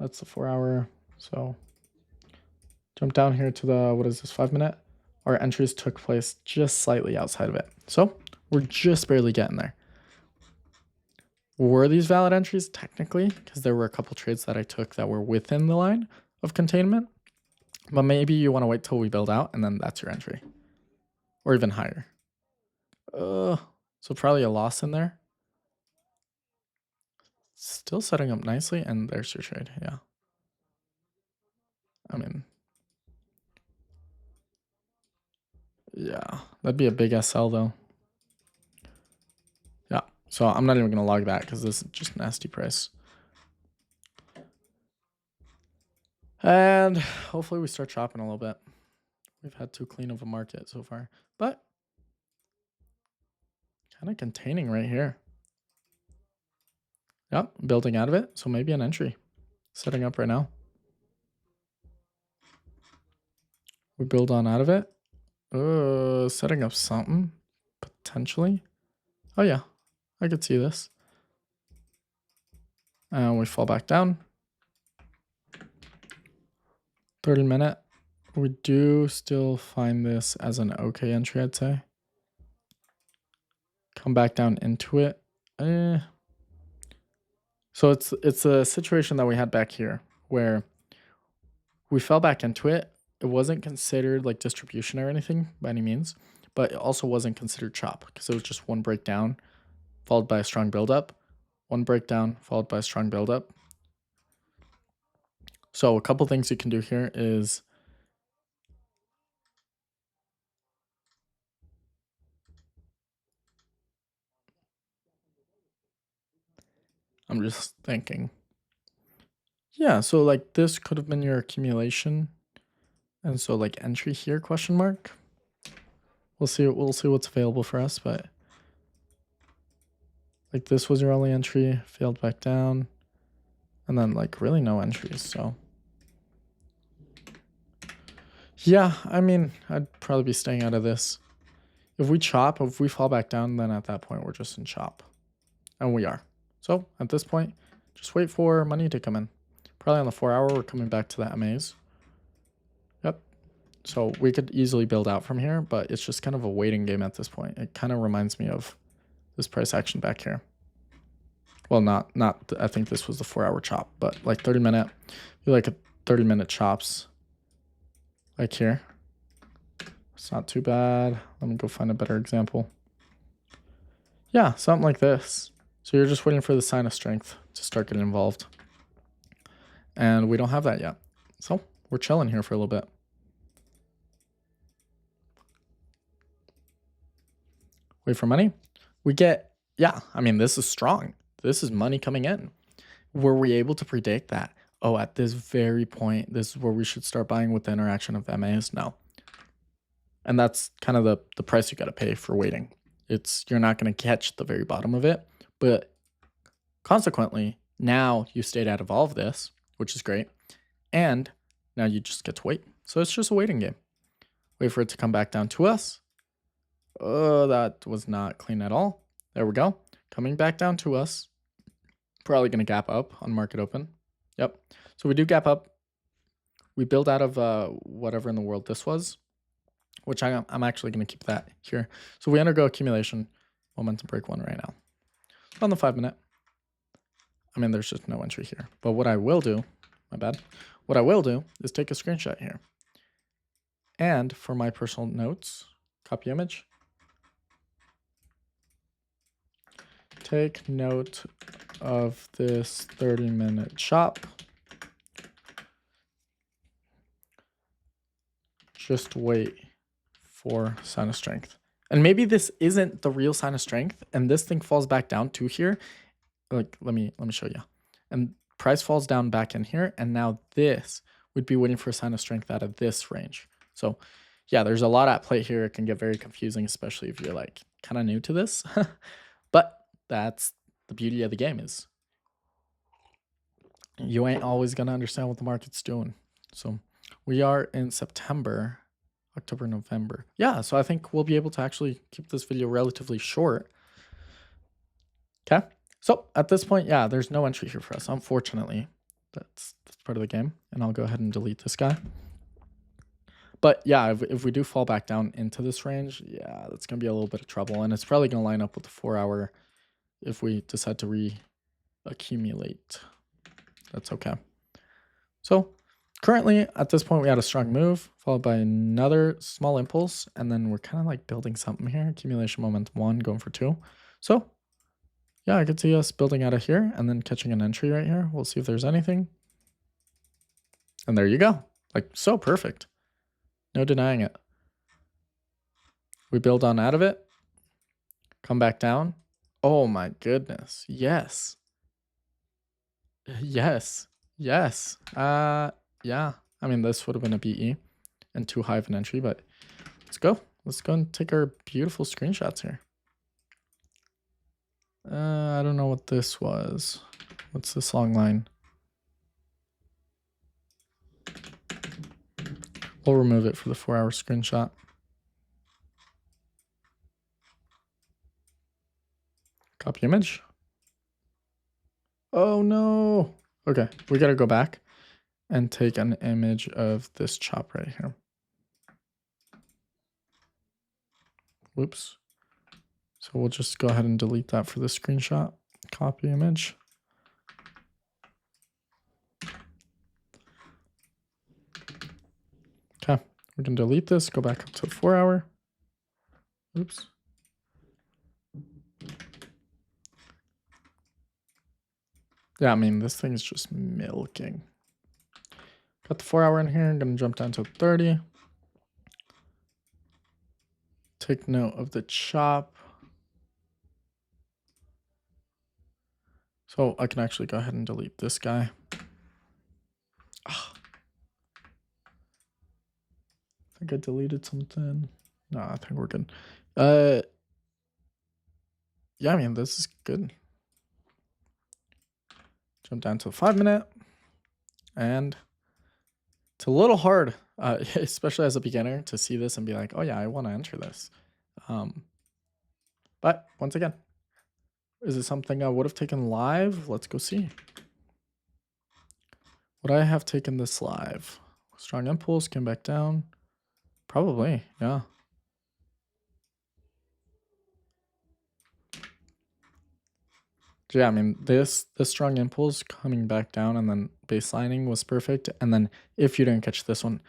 That's the 4 hour. So jump down here to the, what is this, 5 minute? Our entries took place just slightly outside of it. So we're just barely getting there. Were these valid entries? Technically, because there were a couple trades that I took that were within the line of containment. But maybe you want to wait till we build out and then that's your entry. Or even higher. So probably a loss in there. Still setting up nicely, and there's your trade, yeah. I mean, yeah, that'd be a big SL though. Yeah, so I'm not even gonna log that because this is just nasty price. And hopefully we start chopping a little bit. We've had too clean of a market so far, but kind of containing right here. Yep, building out of it, so maybe an entry. Setting up right now. We build on out of it. Setting up something, potentially. Oh yeah, I could see this. And we fall back down. 30-minute. We do still find this as an okay entry, I'd say. Come back down into it. So it's a situation that we had back here where we fell back into it. It wasn't considered like distribution or anything by any means, but it also wasn't considered chop because it was just one breakdown followed by a strong buildup, one breakdown followed by a strong buildup. So a couple things you can do here is I'm just thinking. Yeah, so like this could have been your accumulation. And so like entry here, question mark. We'll see what's available for us, but like this was your only entry, failed back down. And then like really no entries, so. Yeah, I mean, I'd probably be staying out of this. If we chop, if we fall back down, then at that point we're just in chop. And we are. So at this point, just wait for money to come in. Probably on the 4 hour, we're coming back to the MAs. Yep. So we could easily build out from here, but it's just kind of a waiting game at this point. It kind of reminds me of this price action back here. Well, not I think this was the 4 hour chop, but like 30-minute, you like a 30-minute chops like here. It's not too bad. Let me go find a better example. Yeah, something like this. So you're just waiting for the sign of strength to start getting involved. And we don't have that yet. So we're chilling here for a little bit. Wait for money. We get, yeah, I mean, this is strong. This is money coming in. Were we able to predict that? Oh, at this very point, this is where we should start buying with the interaction of MAs? No. And that's kind of the price you got to pay for waiting. You're not going to catch the very bottom of it, but consequently, now you stayed out of all of this, which is great. And now you just get to wait. So it's just a waiting game. Wait for it to come back down to us. Oh, that was not clean at all. There we go. Coming back down to us. Probably going to gap up on market open. Yep. So we do gap up. We build out of whatever in the world this was, which I'm actually going to keep that here. So we undergo accumulation, momentum break 1 right now. On the 5-minute. I mean, there's just no entry here. But what I will do, my bad, what I will do is take a screenshot here. And for my personal notes, copy image. Take note of this 30-minute chop. Just wait for sign of strength. And maybe this isn't the real sign of strength, and this thing falls back down to here. Like, let me show you. And price falls down back in here, and now this would be waiting for a sign of strength out of this range. So yeah, there's a lot at play here. It can get very confusing, especially if you're like kind of new to this. But that's the beauty of the game, is you ain't always gonna understand what the market's doing. So we are in September, October, November. Yeah, so I think we'll be able to actually keep this video relatively short. Okay, so at this point, yeah, there's no entry here for us, unfortunately. That's part of the game, and I'll go ahead and delete this guy. But yeah, if we do fall back down into this range, yeah, that's gonna be a little bit of trouble, and it's probably gonna line up with the 4 hour if we decide to accumulate. That's okay. So currently at this point, we had a strong move followed by another small impulse. And then we're kind of like building something here. Accumulation momentum 1 going for 2. So yeah, I could see us building out of here and then catching an entry right here. We'll see if there's anything. And there you go. Like so perfect. No denying it. We build on out of it. Come back down. Oh my goodness. Yes. Yes. Yes. Yeah. I mean, this would have been a BE and too high of an entry, but let's go. Let's go and take our beautiful screenshots here. I don't know what this was. What's this long line? We'll remove it for the 4-hour screenshot. Copy image. Oh no. Okay, we gotta go back and take an image of this chop right here. Whoops. So we'll just go ahead and delete that for the screenshot. Copy image. Okay, we can delete this, go back up to 4-hour. Oops. Yeah, I mean, this thing is just milking. Got the 4-hour in here. I'm going to jump down to 30. Take note of the chop. So I can actually go ahead and delete this guy. Oh. I think I deleted something. No, I think we're good. Yeah, I mean, this is good. Jump down to the 5-minute. And it's a little hard, especially as a beginner, to see this and be like, oh yeah, I want to enter this. But once again, is it something I would have taken live? Let's go see. Would I have taken this live? Strong impulse, came back down. Probably, yeah. Yeah, I mean, this strong impulse coming back down and then baselining was perfect. And then if you didn't catch this one,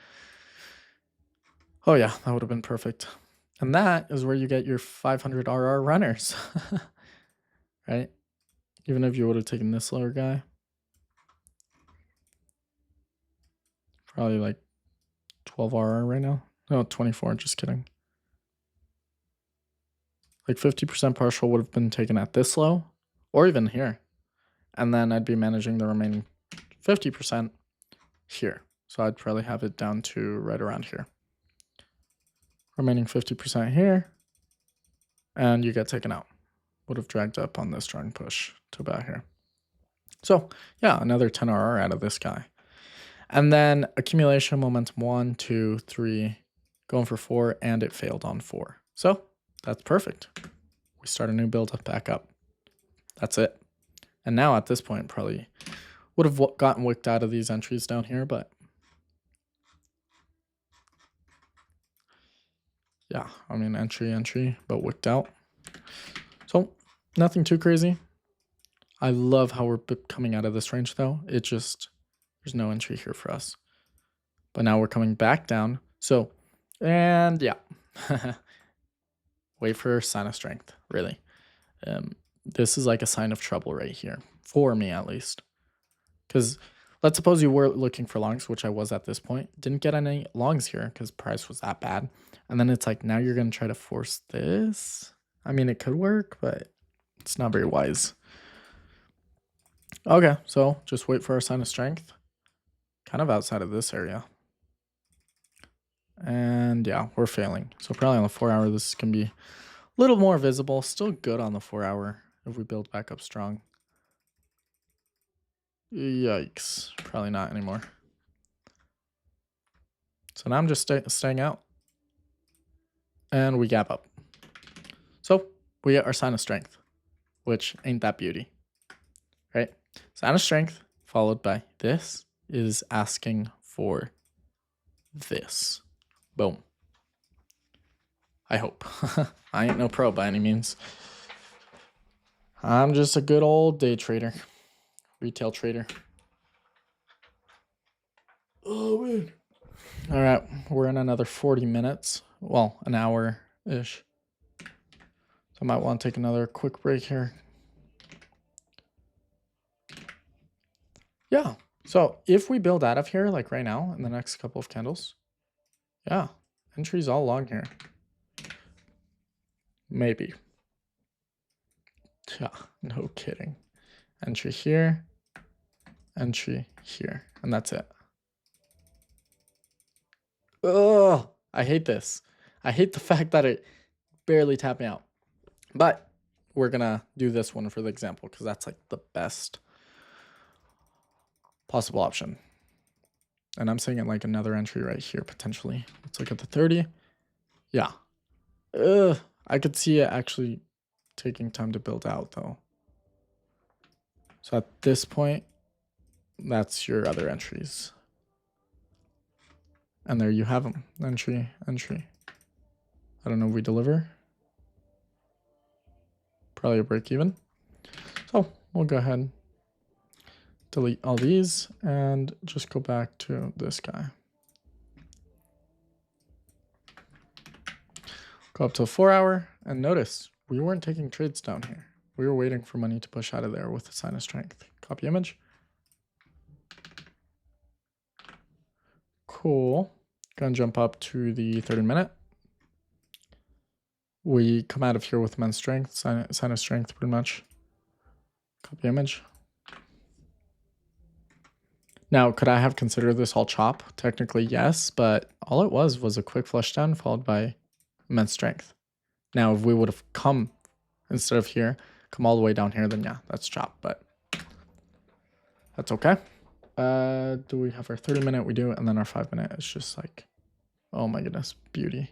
oh yeah, that would have been perfect. And that is where you get your 500 RR runners, right? Even if you would have taken this lower guy. Probably like 12 RR right now. No, 24, just kidding. Like 50% partial would have been taken at this low, or even here. And then I'd be managing the remaining 50% here. So I'd probably have it down to right around here. Remaining 50% here. And you get taken out. Would have dragged up on this strong push to about here. So yeah, another 10 RR out of this guy. And then accumulation momentum 1, 2, 3, going for 4, and it failed on 4. So that's perfect. We start a new build back up. That's it. And now at this point, probably would have gotten wicked out of these entries down here, but yeah, I mean, entry, but wicked out. So nothing too crazy. I love how we're coming out of this range though. It just, there's no entry here for us. But now we're coming back down. So, and yeah, wait for sign of strength, really. This is like a sign of trouble right here, for me at least. Because let's suppose you were looking for longs, which I was at this point. Didn't get any longs here because price was that bad. And then it's like, now you're going to try to force this. I mean, it could work, but it's not very wise. Okay, so just wait for our sign of strength. Kind of outside of this area. And yeah, we're failing. So probably on the 4-hour, this can be a little more visible. Still good on the 4-hour if we build back up strong. Yikes. Probably not anymore. So now I'm just staying out. And we gap up. So we get our sign of strength, which ain't that beauty. Right? Sign of strength followed by this is asking for this. Boom. I hope. I ain't no pro by any means. I'm just a good old day trader. retail trader. Oh man. All right, we're in another 40 minutes. Well, an hour-ish. So I might want to take another quick break here. Yeah. So if we build out of here, like right now, in the next couple of candles, yeah, entries all along here. Maybe. Yeah, no kidding. Entry here, entry here, and that's it. Oh, I hate this. I hate the fact that it barely tapped me out. But we're gonna do this one for the example because that's like the best possible option. And I'm saying it like another entry right here potentially. Let's look at the 30. Yeah. I could see it actually taking time to build out though. So at this point, that's your other entries. And there you have them. Entry, entry. I don't know if we deliver. Probably a break even. So we'll go ahead, delete all these, and just go back to this guy. Go up to a 4 hour, and notice we weren't taking trades down here. We were waiting for money to push out of there with a sign of strength. Copy image. Cool. Gonna jump up to the 30-minute. We come out of here with immense strength, sign of strength pretty much. Copy image. Now, could I have considered this all chop? Technically, yes, but all it was a quick flush down followed by immense strength. Now, if we would have come, instead of here, come all the way down here, then yeah, that's chop, but that's okay. Do we have our 30-minute? We do, and then our 5-minute is just like, oh my goodness, beauty.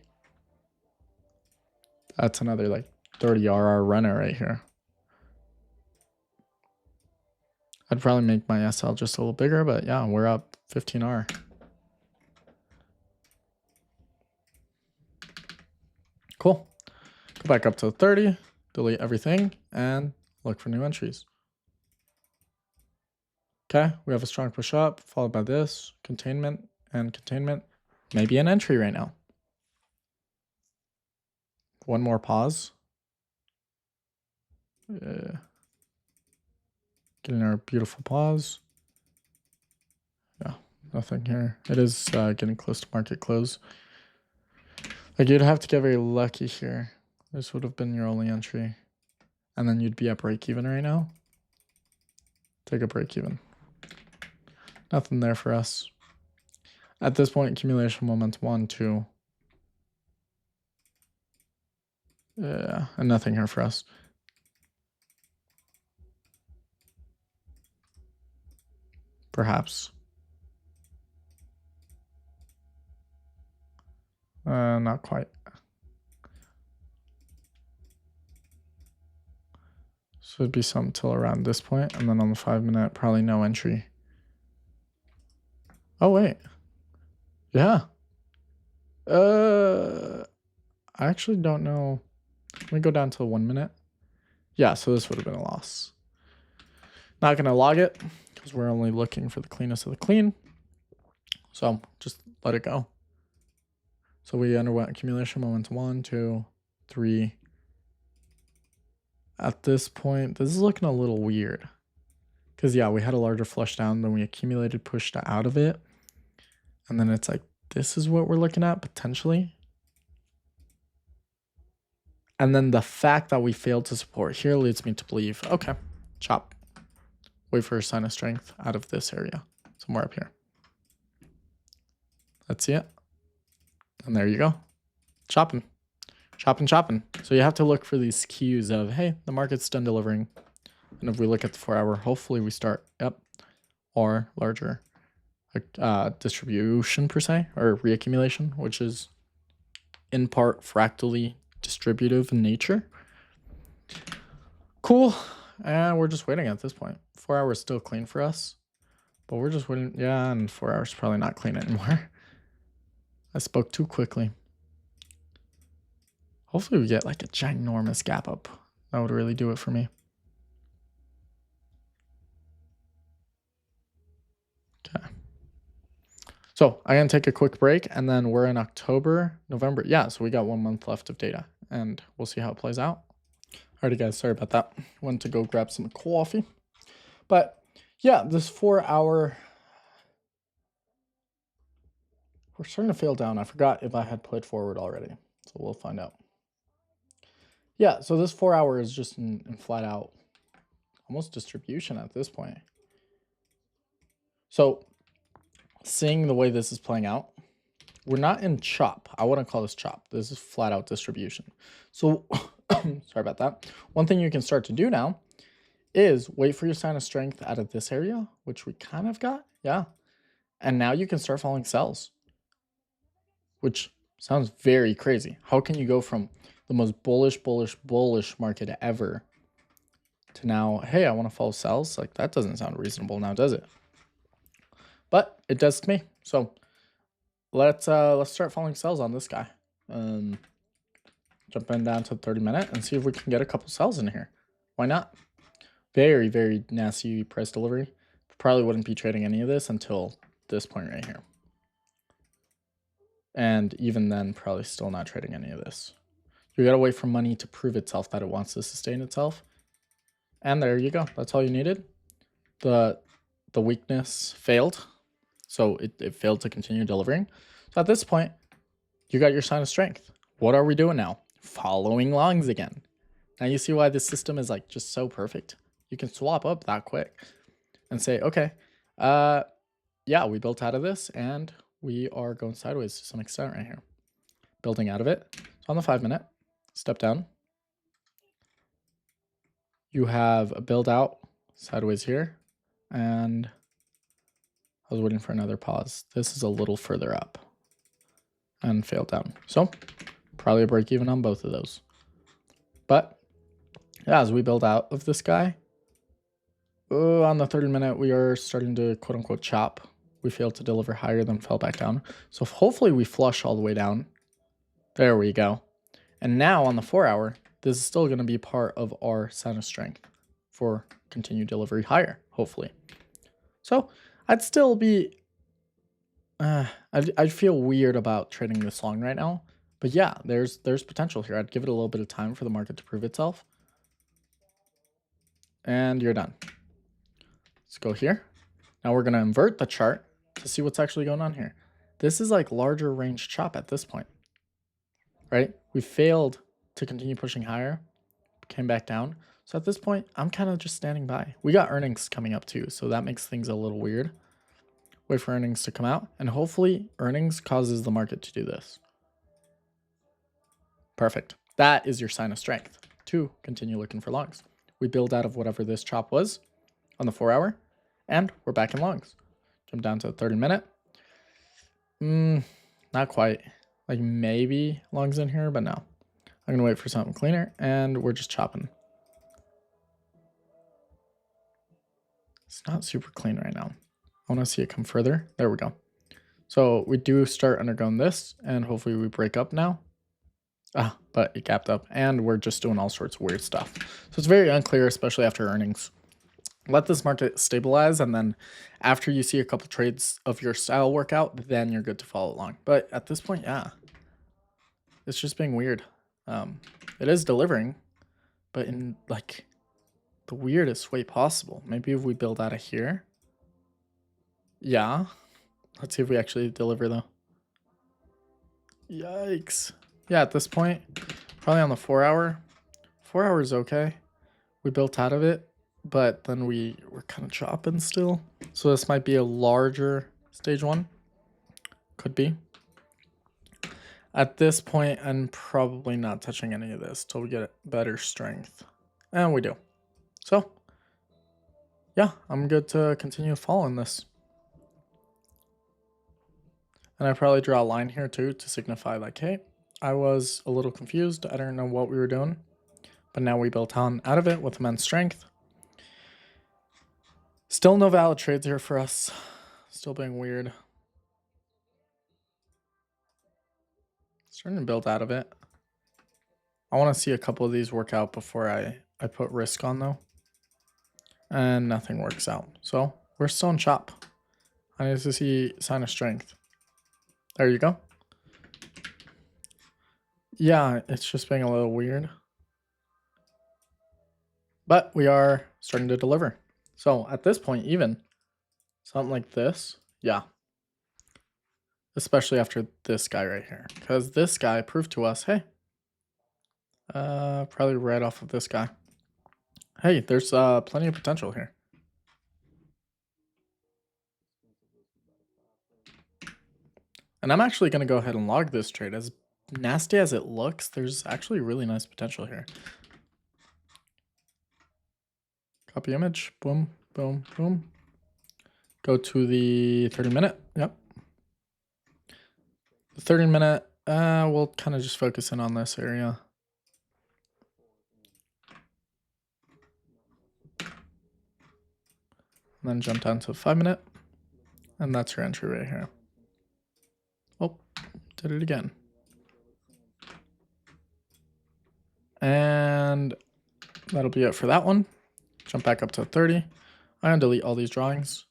That's another like 30 RR runner right here. I'd probably make my SL just a little bigger, but yeah, we're up 15R. Cool. Go back up to 30, delete everything, and look for new entries. Okay, we have a strong push up, followed by this, containment, and containment. Maybe an entry right now. One more pause. Getting our beautiful pause. Yeah, nothing here. It is getting close to market close. Like you'd have to get very lucky here. This would have been your only entry. And then you'd be at break even right now. Take a break even. Nothing there for us. At this point, accumulation momentum 1, 2. Yeah, and nothing here for us. Perhaps. Not quite. So it'd be something till around this point, and then on the 5-minute, probably no entry. Oh wait. Yeah. I actually don't know. Let me go down to the 1 minute. Yeah, so this would have been a loss. Not gonna log it because we're only looking for the cleanest of the clean. So just let it go. So we underwent accumulation momentum 1, 2, 3. At this point, this is looking a little weird. Because yeah, we had a larger flush down, then we accumulated, pushed out of it. And then it's like, this is what we're looking at potentially. And then the fact that we failed to support here leads me to believe, okay, chop. Wait for a sign of strength out of this area, somewhere up here. Let's see it. And there you go. Chopping. Chopping, chopping. So you have to look for these cues of, hey, the market's done delivering. And if we look at the 4 hour, hopefully we start up or larger distribution per se, or reaccumulation, which is in part fractally distributive in nature. Cool. And we're just waiting at this point. 4 hours still clean for us, but we're just waiting. Yeah, and 4 hours probably not clean anymore. I spoke too quickly. Hopefully we get like a ginormous gap up. That would really do it for me. So I'm going to take a quick break, and then we're in October, November. Yeah, so we got 1 month left of data, and we'll see how it plays out. Alrighty, guys, sorry about that. Went to go grab some coffee. But yeah, this 4 hour, we're starting to fail down. I forgot if I had played forward already, so we'll find out. Yeah, so this 4 hour is just in flat out almost distribution at this point. So seeing the way this is playing out, we're not in chop. I wouldn't call this chop. This is flat out distribution. So sorry about that. One thing you can start to do now is wait for your sign of strength out of this area, which we kind of got. Yeah. And now you can start following sells, which sounds very crazy. How can you go from the most bullish market ever to now, hey, I want to follow sells? Like, that doesn't sound reasonable now, does it? But it does to me. So let's start following sells on this guy. Jump in down to 30-minute and see if we can get a couple sells in here. Why not? Very, very nasty price delivery. Probably wouldn't be trading any of this until this point right here. And even then, probably still not trading any of this. You gotta wait for money to prove itself that it wants to sustain itself. And there you go. That's all you needed. The weakness failed. So it failed to continue delivering. So at this point, you got your sign of strength. What are we doing now? Following longs again. Now you see why this system is like just so perfect. You can swap up that quick and say, okay, yeah, we built out of this and we are going sideways to some extent right here. Building out of it. So on the 5-minute, step down. You have a build out sideways here, and I was waiting for another pause. This is a little further up and failed down. So probably a break even on both of those. But yeah, as we build out of this guy, on the 30-minute, we are starting to quote unquote chop. We failed to deliver higher, then fell back down. So hopefully we flush all the way down. There we go. And now on the 4 hour, this is still going to be part of our sign of strength for continued delivery higher, hopefully. So I'd still be, I'd feel weird about trading this long right now. But yeah, there's potential here. I'd give it a little bit of time for the market to prove itself. And you're done. Let's go here. Now we're going to invert the chart to see what's actually going on here. This is like larger range chop at this point, right? We failed to continue pushing higher, came back down. So at this point, I'm kind of just standing by. We got earnings coming up too, so that makes things a little weird. Wait for earnings to come out, and hopefully earnings causes the market to do this. Perfect. That is your sign of strength to continue looking for longs. We build out of whatever this chop was on the 4 hour, and we're back in longs. Jump down to 30-minute. Not quite. Like maybe longs in here, but no. I'm gonna wait for something cleaner, and we're just chopping. It's not super clean right now. I want to see it come further. There we go. So we do start undergoing this, and hopefully we break up now. But it gapped up, and we're just doing all sorts of weird stuff. So it's very unclear, especially after earnings. Let this market stabilize, and then after you see a couple trades of your style work out, then you're good to follow along. But at this point, yeah, it's just being weird. It is delivering, but in like the weirdest way possible. Maybe if we build out of here. Yeah. Let's see if we actually deliver though. Yikes. Yeah, at this point, probably on the 4 hour. 4 hours okay. We built out of it, but then we're kind of chopping still. So this might be a larger stage 1. Could be. At this point, I'm probably not touching any of this till we get better strength. And we do. So, yeah, I'm good to continue following this. And I probably draw a line here too to signify like, hey, I was a little confused. I don't know what we were doing. But now we built on out of it with immense strength. Still no valid trades here for us. Still being weird. Starting to build out of it. I want to see a couple of these work out before I put risk on though. And nothing works out. So we're still in chop. I need to see sign of strength. There you go. Yeah, it's just being a little weird. But we are starting to deliver. So at this point, even something like this, yeah. Especially after this guy right here. Because this guy proved to us, hey, probably right off of this guy. Hey, there's plenty of potential here. And I'm actually going to go ahead and log this trade. As nasty as it looks, there's actually really nice potential here. Copy image. Boom, boom, boom. Go to the 30-minute. Yep. The 30-minute, we'll kind of just focus in on this area. And then jump down to 5-minute. And that's your entry right here. Oh, did it again. And that'll be it for that one. Jump back up to 30. I'm going to delete all these drawings.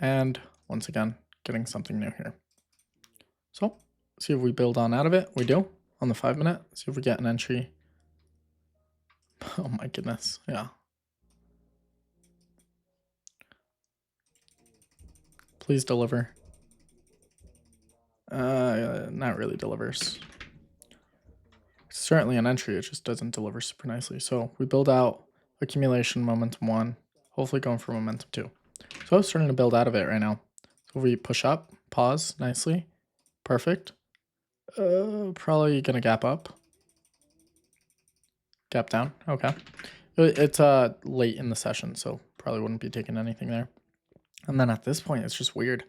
And once again, getting something new here. So, see if we build on out of it. We do on the 5-minute. See if we get an entry. Oh my goodness. Yeah. Please deliver. Not really delivers. Certainly an entry, it just doesn't deliver super nicely. So we build out accumulation momentum 1, hopefully going for momentum 2. So I'm starting to build out of it right now. So we push up, pause nicely, perfect. Probably gonna gap up, gap down. Okay, it's late in the session, so probably wouldn't be taking anything there. And then at this point, it's just weird.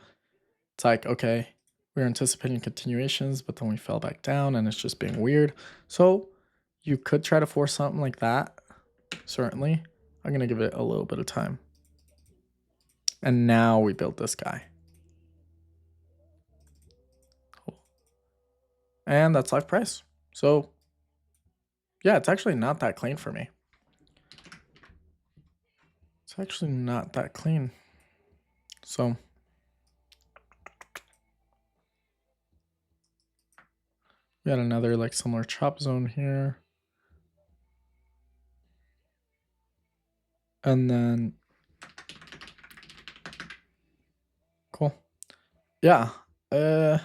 It's like, okay, we were anticipating continuations, but then we fell back down and it's just being weird. So you could try to force something like that. Certainly. I'm going to give it a little bit of time. And now we build this guy. Cool. And that's live price. So yeah, it's actually not that clean for me. It's actually not that clean. So we got another like similar chop zone here. And then cool. Yeah. That's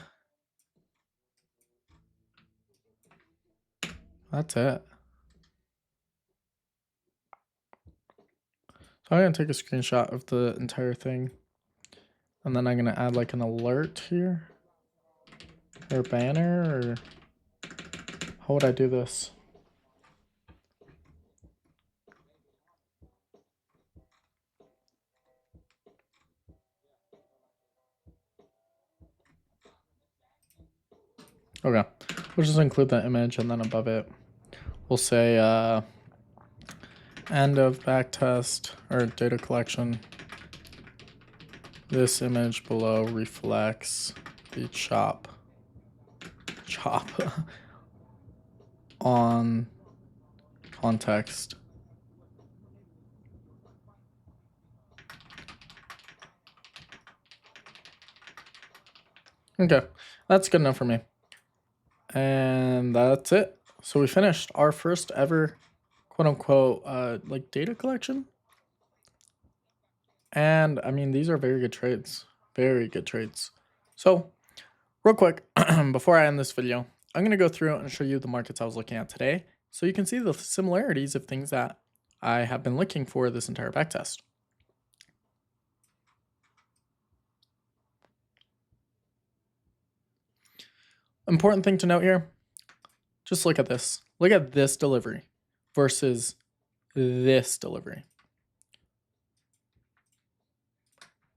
it. So I'm going to take a screenshot of the entire thing. And then I'm going to add like an alert here. Or a banner, or how would I do this? Okay, we'll just include the image and then above it, we'll say end of backtest or data collection. This image below reflects the chop on context. Okay, that's good enough for me. And that's it. So we finished our first ever quote unquote like data collection. And I mean, these are very good trades. Very good trades. So real quick, before I end this video, I'm going to go through and show you the markets I was looking at today, so you can see the similarities of things that I have been looking for this entire backtest. Important thing to note here, just look at this. Look at this delivery versus this delivery.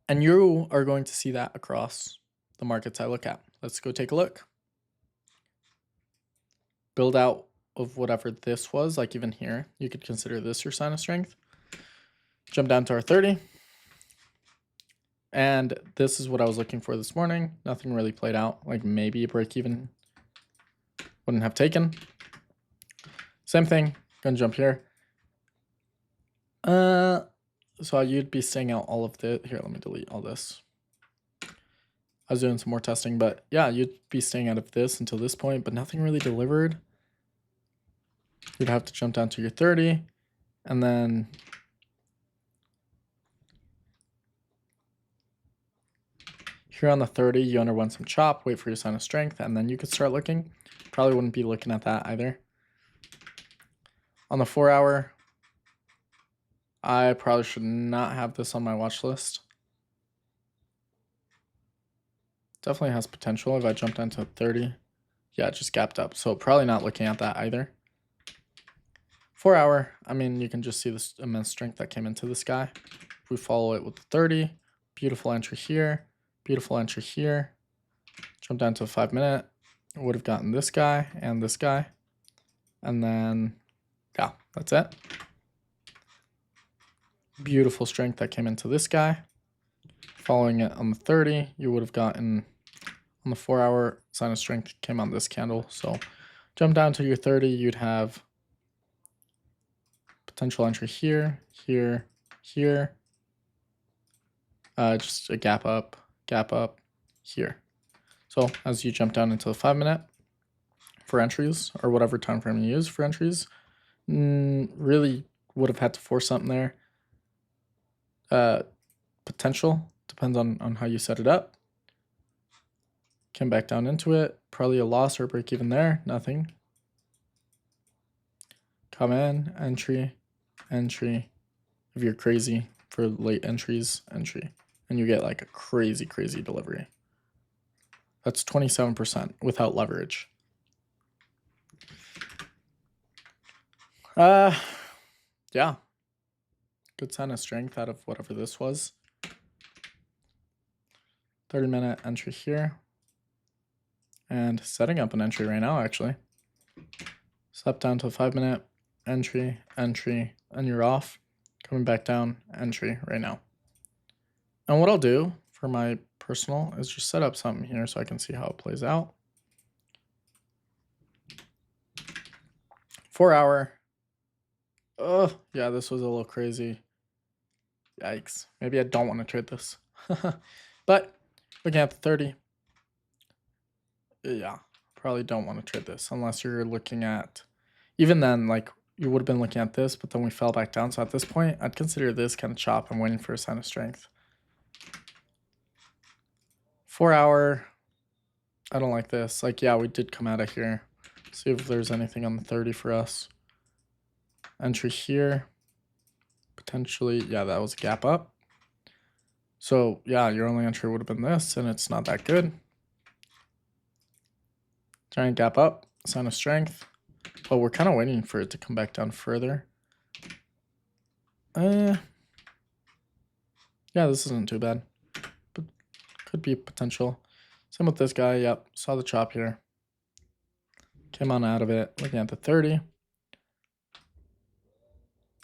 And you are going to see that across the markets I look at. Let's go take a look. Build out of whatever this was, like even here, you could consider this your sign of strength. Jump down to our 30. And this is what I was looking for this morning. Nothing really played out, like maybe a break even wouldn't have taken. Same thing, gonna jump here. So you'd be staying out all of the, here, let me delete all this. I was doing some more testing, but yeah, you'd be staying out of this until this point, but nothing really delivered. You'd have to jump down to your 30, and then here on the 30, you underwent some chop, wait for your sign of strength, and then you could start looking. Probably wouldn't be looking at that either. On the 4 hour, I probably should not have this on my watch list. Definitely has potential if I jump down to 30. Yeah, it just gapped up. So probably not looking at that either. 4 hour, I mean, you can just see this immense strength that came into this guy. If we follow it with the 30, beautiful entry here, beautiful entry here. Jump down to a 5 minute. Would have gotten this guy and this guy. And then, yeah, that's it. Beautiful strength that came into this guy. Following it on the 30, you would have gotten on the 4 hour, sign of strength came on this candle. So jump down to your 30, you'd have potential entry here, here, here. Just a gap up here. So as you jump down into the 5 minute for entries, or whatever time frame you use for entries, really would have had to force something there. Potential depends on how you set it up. Came back down into it, probably a loss or a break even there, nothing. Come in, entry, entry. If you're crazy for late entries, entry. And you get like a crazy delivery. That's 27% without leverage. Yeah. Good sign of strength out of whatever this was. 30 minute entry here. And setting up an entry right now, actually. Step down to a 5 minute entry, entry, and you're off. Coming back down, entry right now. And what I'll do for my personal is just set up something here so I can see how it plays out. 4 hour. Oh, yeah, this was a little crazy. Yikes. Maybe I don't want to trade this. But looking at the 30. Yeah, probably don't want to trade this unless you're looking at, even then, like you would have been looking at this, but then we fell back down. So at this point, I'd consider this kind of chop. I'm waiting for a sign of strength. 4 hour. I don't like this. Like, yeah, we did come out of here. See if there's anything on the 30 for us. Entry here. Potentially, yeah, that was a gap up. So yeah, your only entry would have been this, and it's not that good. Giant gap up, sign of strength. But we're kind of waiting for it to come back down further. Yeah, this isn't too bad. But could be potential. Same with this guy, yep. Saw the chop here. Came on out of it, looking at the 30.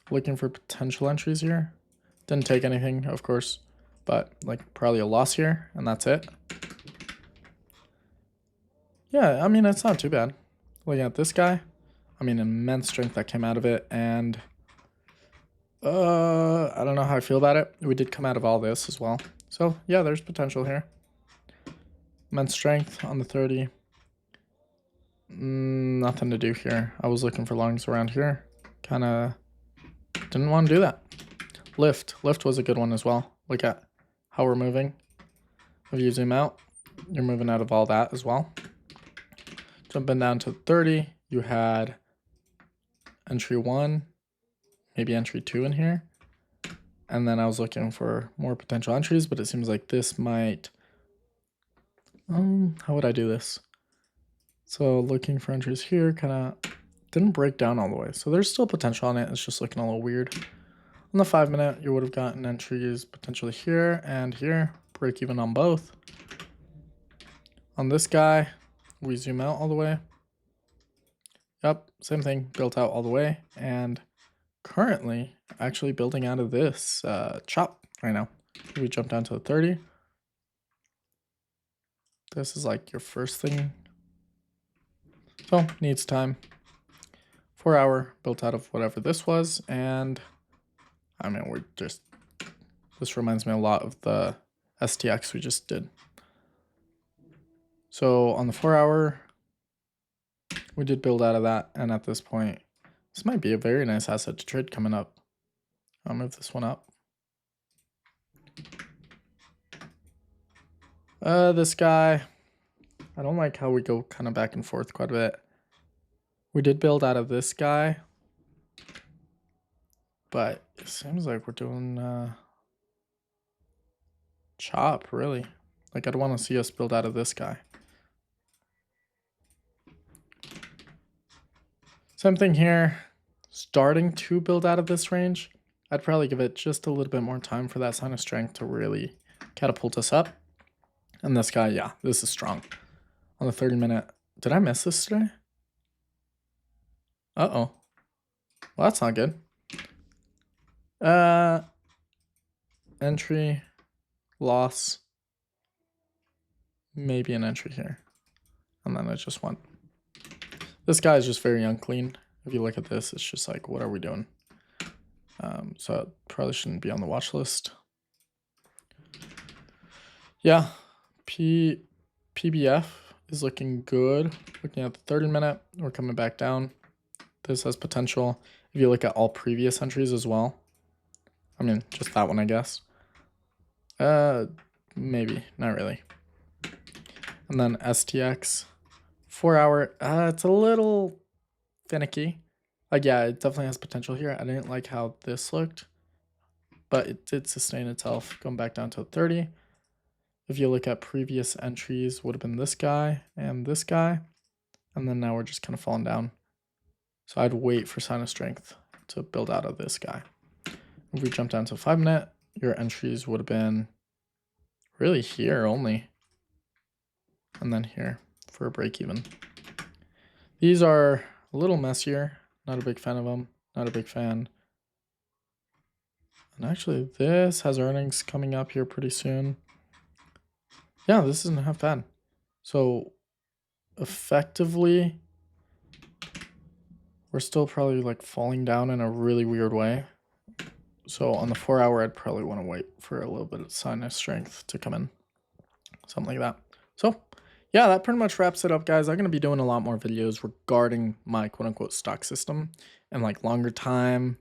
Looking for potential entries here. Didn't take anything, of course. But like probably a loss here, and that's it. Yeah, I mean, it's not too bad. Looking at this guy, I mean, immense strength that came out of it, and I don't know how I feel about it. We did come out of all this as well. So yeah, there's potential here. Immense strength on the 30. Nothing to do here. I was looking for longs around here. Kind of didn't want to do that. Lift was a good one as well. Look at how we're moving. If you zoom out, you're moving out of all that as well. Jumping down to 30, you had entry 1, maybe entry 2 in here. And then I was looking for more potential entries, but it seems like this might... how would I do this? So looking for entries here, kind of didn't break down all the way. So there's still potential on it. It's just looking a little weird. On the 5 minute, you would have gotten entries potentially here and here. Break even on both. On this guy, we zoom out all the way. Yep, same thing, built out all the way. And currently actually building out of this chop right now. We jump down to the 30. This is like your first thing. So needs time. 4 hour built out of whatever this was. And I mean, we're just, this reminds me a lot of the STX we just did. So on the 4-hour, we did build out of that. And at this point, this might be a very nice asset to trade coming up. I'll move this one up. This guy, I don't like how we go kind of back and forth quite a bit. We did build out of this guy, but it seems like we're doing chop, really. Like, I'd want to see us build out of this guy. Same thing here. Starting to build out of this range. I'd probably give it just a little bit more time for that sign of strength to really catapult us up. And this guy, yeah, this is strong. On the 30-minute. Did I miss this today? Uh-oh. Well, that's not good. Entry. Loss. Maybe an entry here. And then I just want... This guy is just very unclean. If you look at this, it's just like, what are we doing? So it probably shouldn't be on the watch list. Yeah. PBF is looking good. Looking at the 30-minute, we're coming back down. This has potential. If you look at all previous entries as well. I mean, just that one, I guess. Maybe, not really. And then STX, 4-hour. It's a little finicky. Like, yeah, it definitely has potential here. I didn't like how this looked, but it did sustain itself, going back down to 30. If you look at previous entries, would have been this guy and this guy. And then now we're just kind of falling down. So I'd wait for sign of strength to build out of this guy. If we jump down to 5-minute, your entries would have been really here only. And then here for a break even. These are a little messier. Not a big fan of them. Not a big fan. And actually, this has earnings coming up here pretty soon. Yeah, this isn't half bad. So effectively, we're still probably like falling down in a really weird way. So on the 4-hour, I'd probably want to wait for a little bit of sign of strength to come in. Something like that. So yeah, that pretty much wraps it up, guys. I'm going to be doing a lot more videos regarding my quote-unquote stock system and like longer time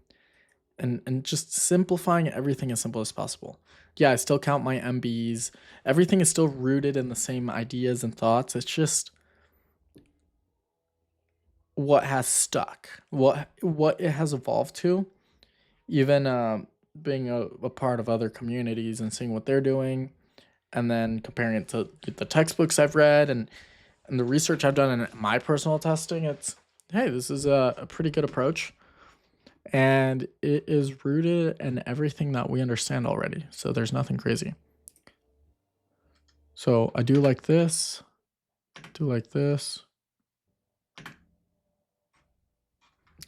and just simplifying everything as simple as possible. Yeah, I still count my MBs. Everything is still rooted in the same ideas and thoughts. It's just what has stuck, what it has evolved to, even being a part of other communities and seeing what they're doing, and then comparing it to the textbooks I've read and the research I've done in my personal testing. It's, hey, this is a pretty good approach. And it is rooted in everything that we understand already. So there's nothing crazy. So I do like this. Do like this.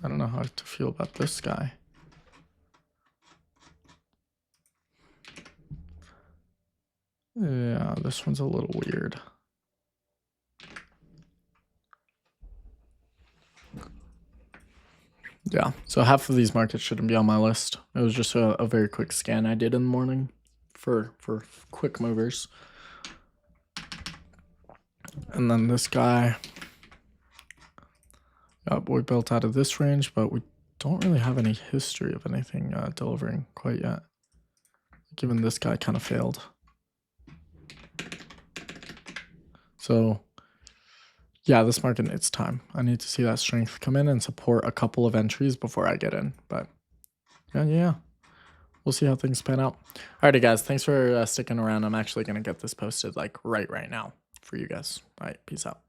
I don't know how to feel about this guy. Yeah, this one's a little weird. Yeah, so half of these markets shouldn't be on my list. It was just a very quick scan I did in the morning for quick movers. And then this guy, we built out of this range, but we don't really have any history of anything delivering quite yet, given this guy kind of failed. So yeah, this market needs time. I need to see that strength come in and support a couple of entries before I get in. But yeah. We'll see how things pan out. Alrighty, guys. Thanks for sticking around. I'm actually going to get this posted like right now for you guys. All right. Peace out.